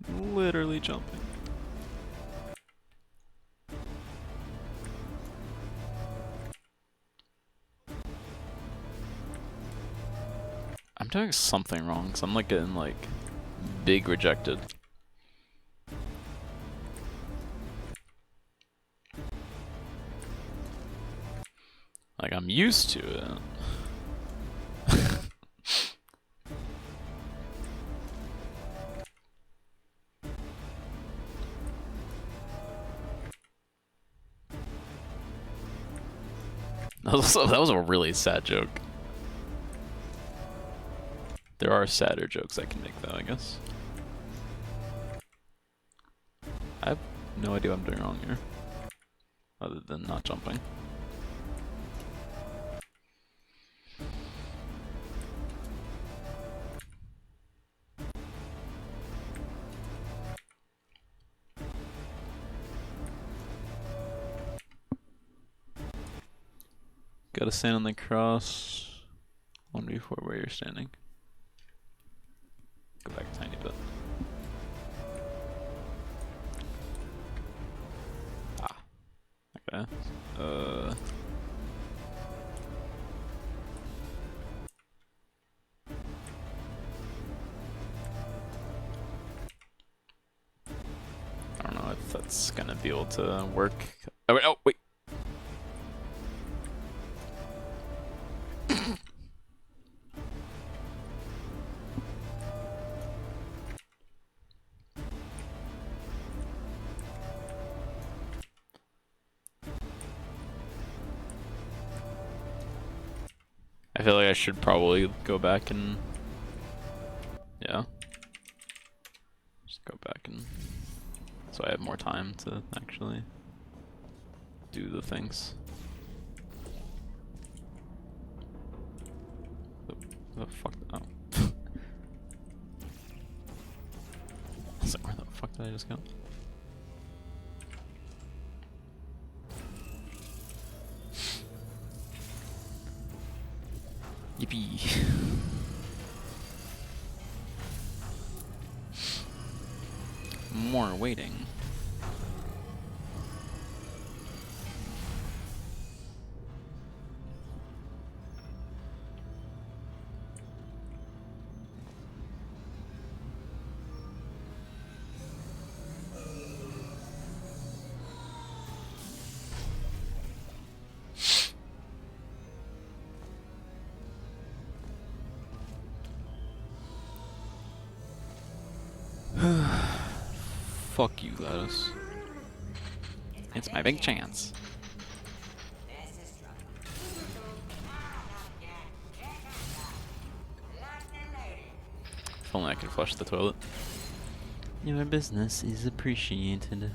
Literally jumping. I'm doing something wrong, because I'm like getting like big rejected. Like, I'm used to it. That was a really sad joke. There are sadder jokes I can make though, I guess. I have no idea what I'm doing wrong here. Other than not jumping. Gotta stand on the cross. 1v4 where you're standing. Go back a tiny bit. Ah. Okay. I don't know if that's gonna be able to work. Oh wait, oh, wait. I feel like I should probably go back and, yeah, just go back and, so I have more time to actually do the things. The fuck? Oh. I was like, where the fuck did I just go? Yippee. More waiting. Fuck you, Gladys. It's my big chance. If only I could flush the toilet. Your business is appreciated.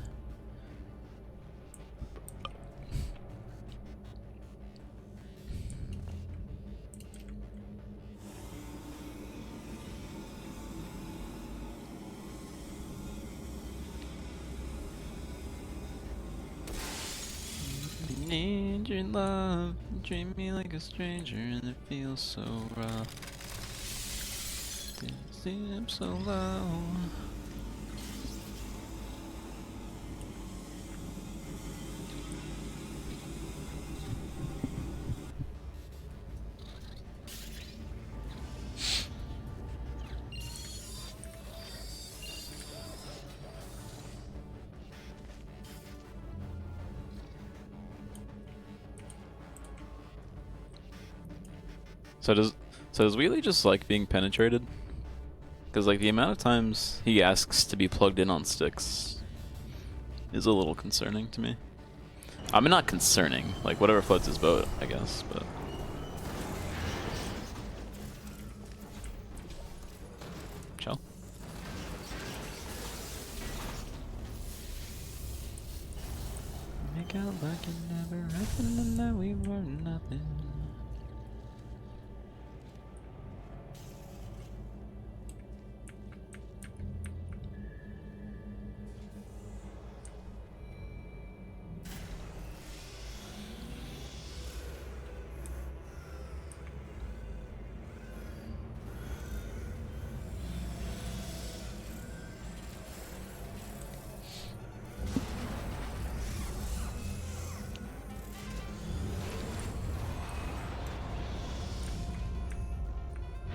Need your love, treat me like a stranger, and it feels so rough. Didn't seem so low. So does Wheatley just like being penetrated? Because like the amount of times he asks to be plugged in on sticks is a little concerning to me. I mean, not concerning. Like whatever floats his boat, I guess. But chill. Make out like it never happened and that we were nothing.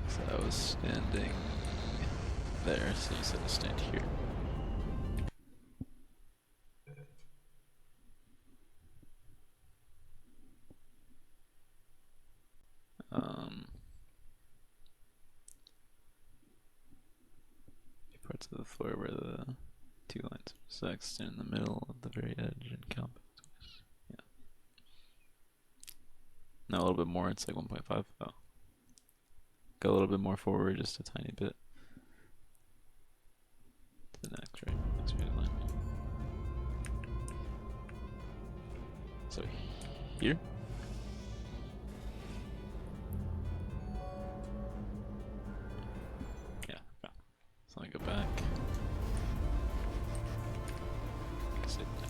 So I was standing there, so you said to stand here. Parts of the floor where the two lines intersect, stand in the middle of the very edge and count. Yeah. No, a little bit more, it's like 1.5. Oh. Go a little bit more forward, just a tiny bit. To the next right line. So here? Yeah. So I go back. Sit there.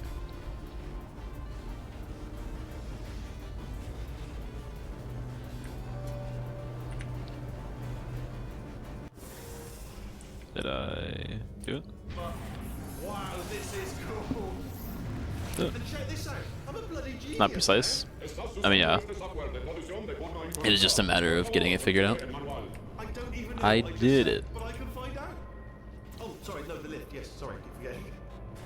Did I do it? Wow, this is cool. Did it? And check this out. I'm a bloody genius. Not precise. I mean, yeah. It is just a matter of getting it figured out. I don't even know I what just did said, it. but I can find out. Oh, sorry, no, the lift. Yes, sorry, keep forgetting.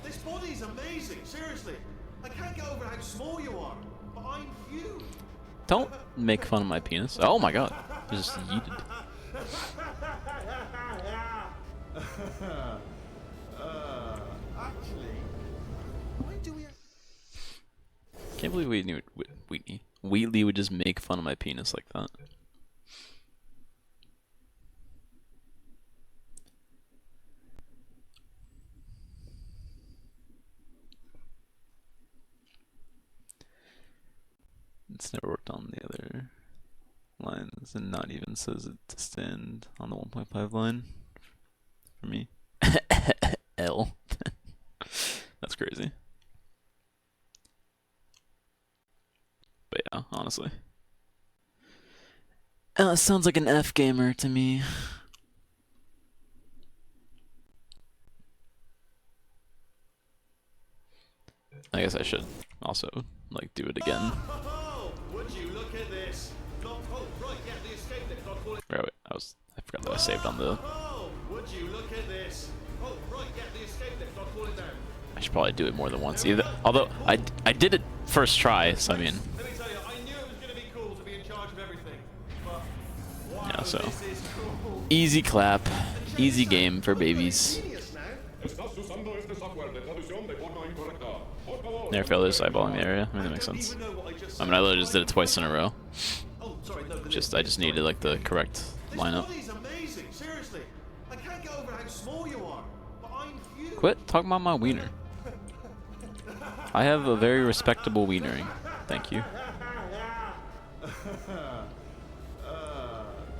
This body's amazing, seriously. I can't get over how small you are, but I'm huge. Don't make fun of my penis. Oh my god. You just yeeted. Actually, why do we? Can't believe Wheatley would just make fun of my penis like that. It's never worked on the other lines, and not even says it to stand on the 1.5 line for me. L. That's crazy. But yeah, honestly. Sounds like an F gamer to me. I guess I should also like do it again. Oh, would you look at this? Not, oh, right, yeah, the escape lift. I'll call it. Wait, I forgot that I saved on the. Oh, would you look at this? Oh, right, yeah, the escape lift. I'll call it down. I should probably do it more than once. Although I did it first try, so I mean. Let me tell you, I knew it was going to be cool to be in charge of everything. But wow, Yeah, so this is cool. easy clap, easy game for babies. Genius now. Never failed this eyeball in the area. I mean, that makes sense. Even know what I just I mean, I literally just did it twice in a row. Oh, sorry, no, the I just needed like the correct This lineup. body's amazing, seriously. I can't get over how small you are, but I'm huge. Quit talking about my wiener. I have a very respectable wienering. Thank you.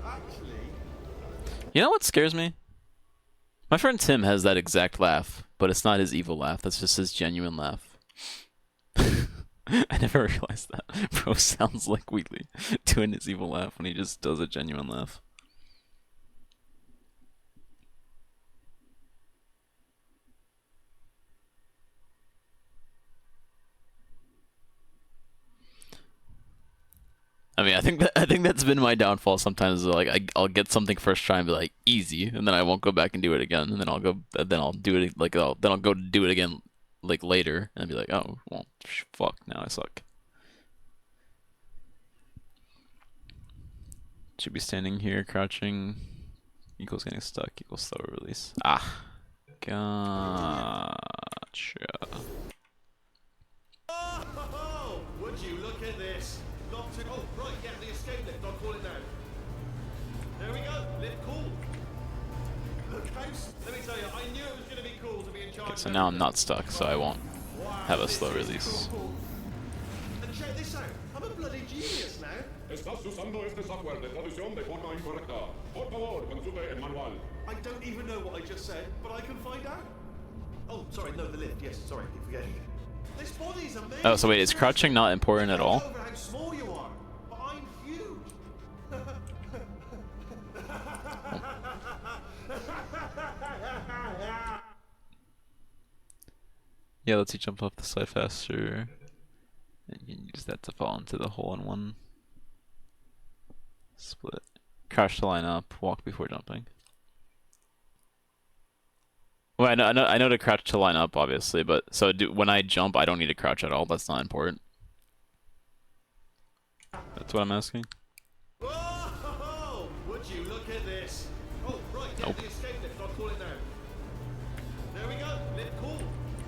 Actually, You know what scares me? My friend Tim has that exact laugh, but it's not his evil laugh. That's just his genuine laugh. I never realized that. Bro sounds like Wheatley doing his evil laugh when he just does a genuine laugh. I mean, I think that's been my downfall sometimes. Like I'll get something first try and be like easy, and then I won't go back and do it again, and then I'll do it like then I'll go do it again like later and be like, oh well, fuck, now I suck. should be standing here, crouching. Equals getting stuck, equals slower release. Ah. Gotcha. Oh, would you look at this? Not to. Oh, right, yeah, the escape lift. I'll call it now. There we go. Lift cool. Look, house. Let me tell you, I knew it was going to be cool to be in charge. Okay, so of now I'm everything. not stuck, so I won't Wow, have a this slow is release. cool. And check this out. I'm a bloody genius now. Estás usando este software de traducción de forma incorrecta. Por favor, consulte el manual. I don't even know what I just said, but I can find out. Oh, sorry, no, the lift. Yes, sorry, keep forgetting. This body's amazing. Oh, so wait, is crouching not important at all? Over how small you are, but I'm huge. Yeah, lets you jump off the side faster. And you can use that to fall into the hole in one split. Crouch to line up, walk before jumping. Well, I know to crouch to line up, obviously, but so when I jump, I don't need to crouch at all. That's not important. That's what I'm asking. Whoa! Would you look at this? Oh, right, yeah, Nope. the escape lift. I'll call it now. There we go. Lift cool.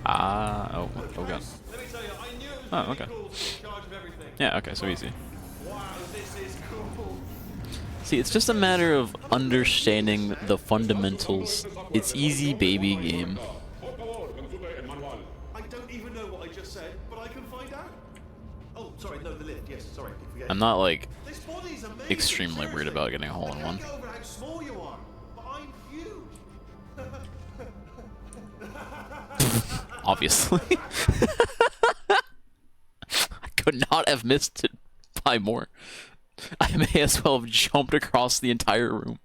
Ah, oh god. House, let me tell you, I knew it was Oh, going to okay. be cool to be in charge of everything. Yeah, okay, so easy. Wow, this is cool. See, it's just a matter of understanding the fundamentals. It's easy, baby game. Por favor, consulte el manual. I don't even know what I just said, but I can find out. Oh, sorry, no, the lift. Yes, sorry, keep forgetting. I'm not like This body's amazing. extremely worried seriously. about getting a hole in I one. can't get over how small you are, but I'm huge. Obviously. I could not have missed it by more. I may as well have jumped across the entire room.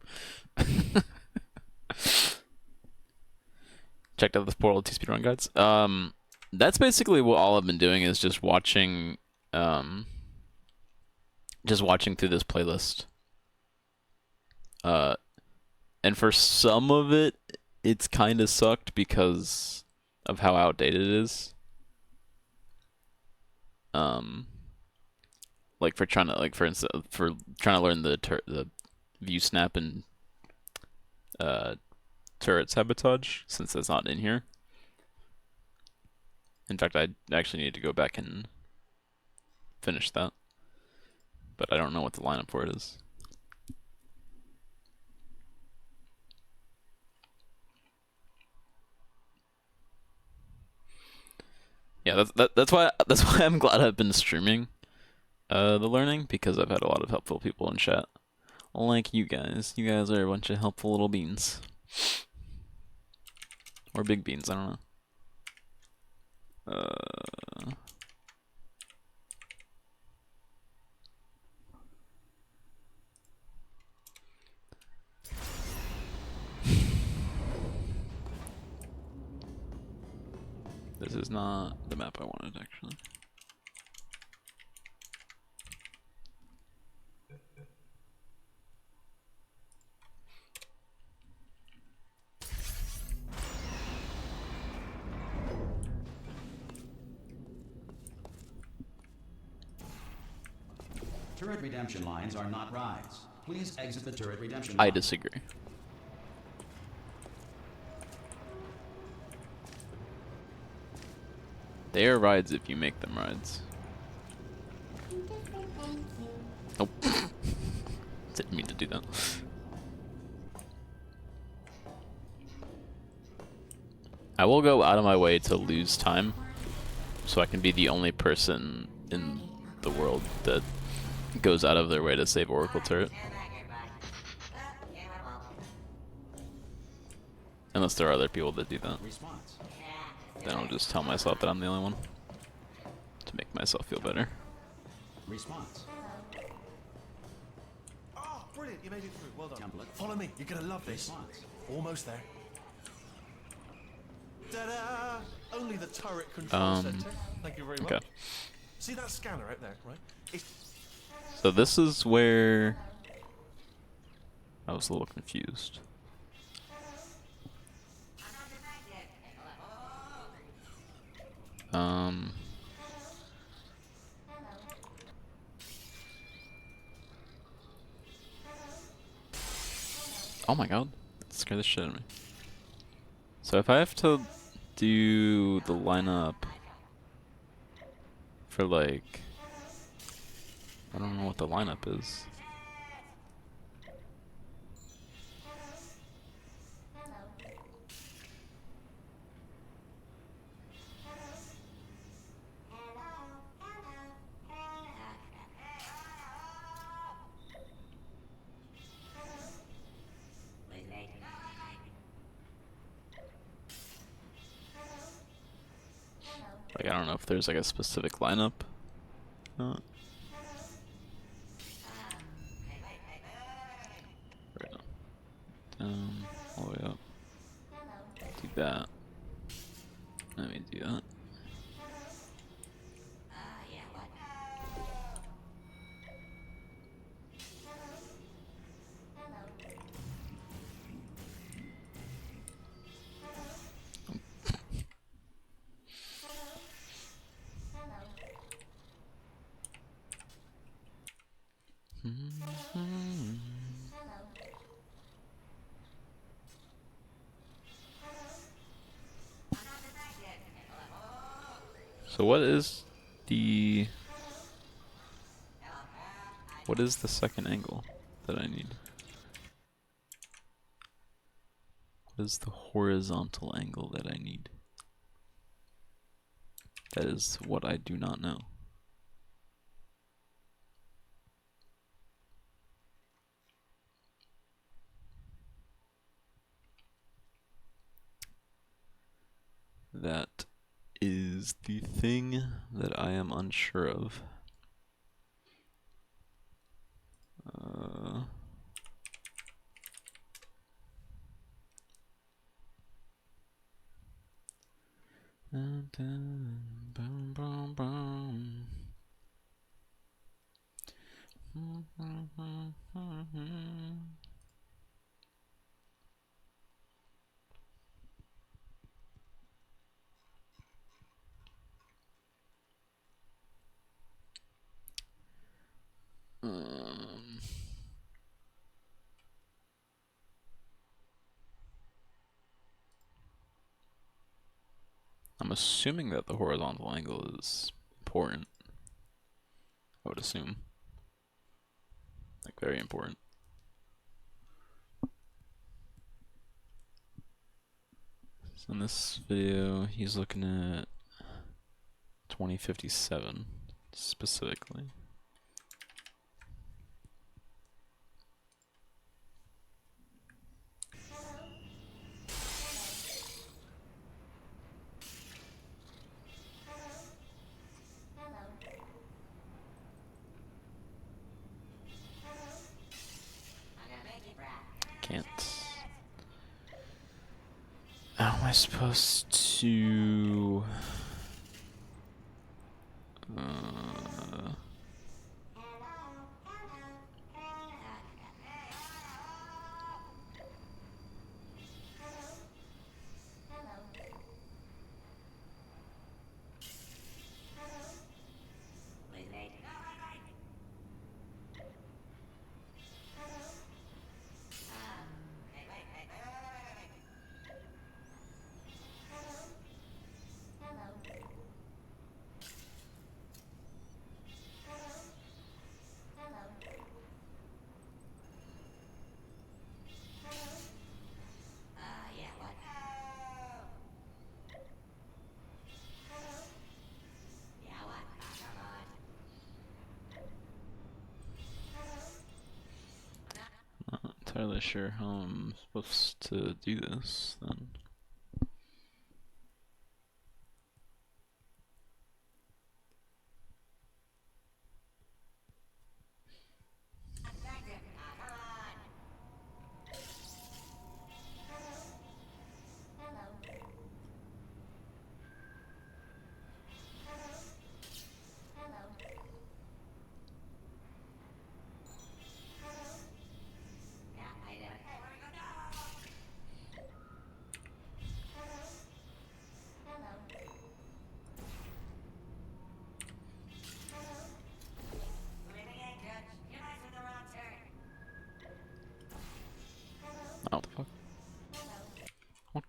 Checked out the Portal 2 speedrun guides. That's basically what all I've been doing is just watching through this playlist. And for some of it, it's kind of sucked because of how outdated it is. Like for trying to for instance for trying to learn the view snap and turret sabotage, since it's not in here. In fact, I actually need to go back and finish that, but I don't know what the lineup for it is. Yeah, that's why I'm glad I've been streaming the learning, because I've had a lot of helpful people in chat. Like you guys. You guys are a bunch of helpful little beans. Or big beans, I don't know. This is not the map I wanted, actually. Turret redemption lines are not rides. Please exit the turret redemption I line. disagree. They are rides if you make them rides. Nope. Didn't mean to do that. I will go out of my way to lose time, so I can be the only person in the world that goes out of their way to save Oracle Turret. Unless there are other people that do that. Response. Then I'll just tell myself that I'm the only one, to make myself feel better. Response. Oh, brilliant, you made it through. Well done. Template. Follow me, you're gonna love this. Response. Almost there. Ta-da! Only the turret control center. Thank you very Okay. much. See that scanner out there, right? So this is where I was a little confused. Oh my god, that scared the shit out of me. So if I have to do the lineup for like, I don't know what the lineup is. Like, I don't know if there's like a specific lineup. Uh, right down, all the way up. Do that. Let me do that. So what is the second angle that I need? What is the horizontal angle that I need? That is what I do not know. That is the thing that I am unsure of. I'm assuming that the horizontal angle is important. I would assume. Like, very important. So in this video, he's looking at 2057 specifically. Can't. How am I supposed to? Not entirely sure how I'm supposed to do this then.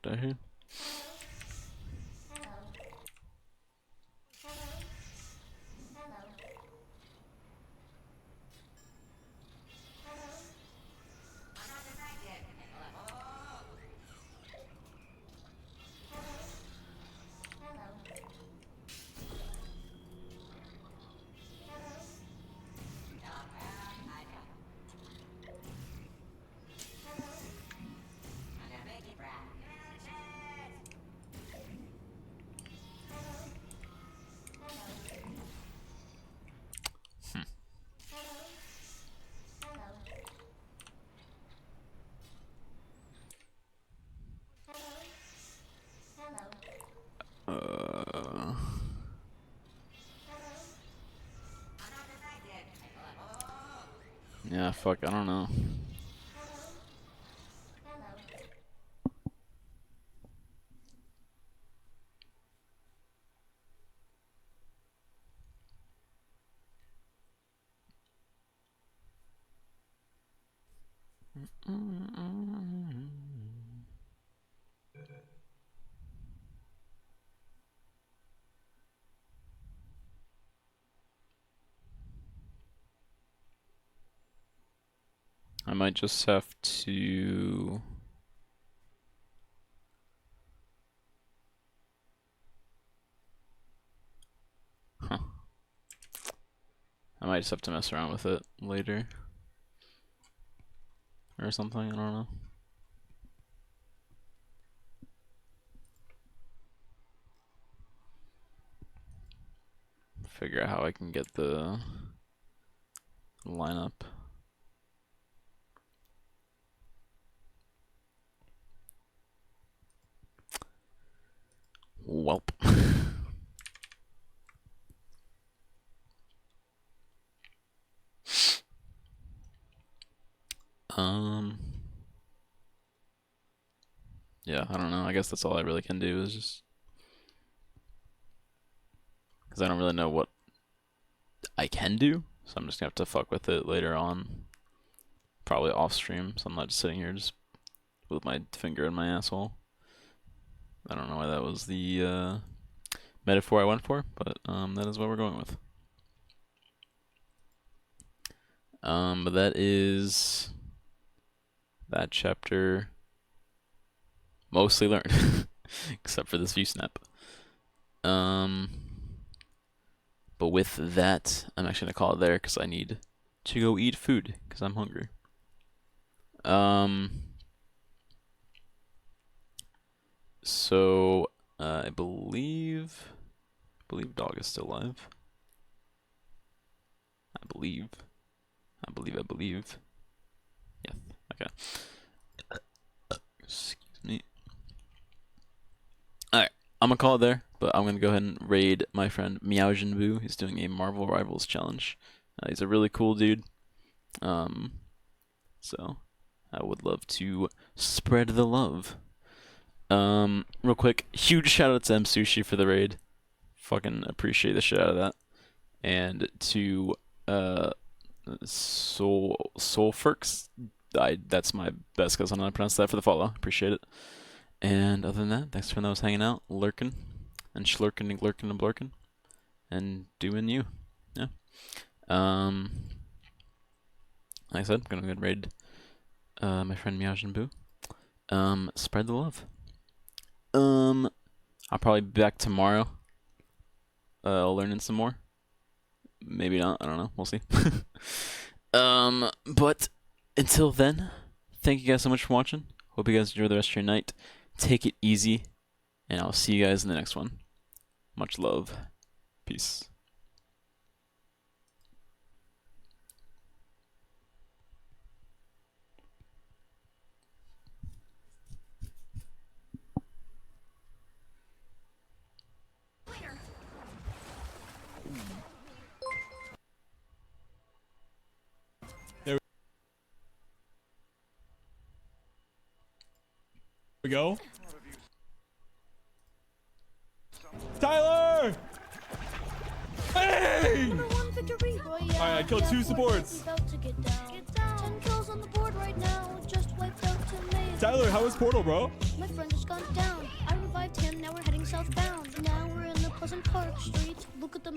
out here. Yeah, fuck, I don't know. I might just have to... Huh. I might just have to mess around with it later. Or something, I don't know. Figure out how I can get the lineup. Welp. Yeah, I don't know. I guess that's all I really can do is just... Because I don't really know what I can do, so I'm just gonna have to fuck with it later on. Probably off stream, so I'm not just sitting here just with my finger in my asshole. I don't know why that was the metaphor I went for, but that is what we're going with. But that is that chapter mostly learned, except for this view snap. But with that, I'm actually gonna call it there because I need to go eat food because I'm hungry. So I believe dog is still alive. I believe. Yeah. Okay. Excuse me. Alright, I'm gonna call it there, but I'm gonna go ahead and raid my friend Meow Jinbu. He's doing a Marvel Rivals challenge. He's a really cool dude. So I would love to spread the love. Real quick, huge shout out to M Sushi for the raid. Fucking appreciate the shit out of that. And to Soulfurks, that's my best guess on how to pronounce that, for the follow. Appreciate it. And other than that, thanks for those hanging out, lurking, and schlurking and glurking and blurking, and doing you. Yeah. Like I said, I'm gonna go ahead and raid my friend Meow Jinbu. Spread the love. I'll probably be back tomorrow. Learning some more. Maybe not. I don't know. We'll see. But until then, thank you guys so much for watching. Hope you guys enjoy the rest of your night. Take it easy, and I'll see you guys in the next one. Much love. Peace. We go. Tyler! Hey! Alright, I killed 2 supports. Tyler, how was Portal, bro? just gone down. I revived him, now we're heading southbound. Now we're in the Pleasant Park streets. Look at the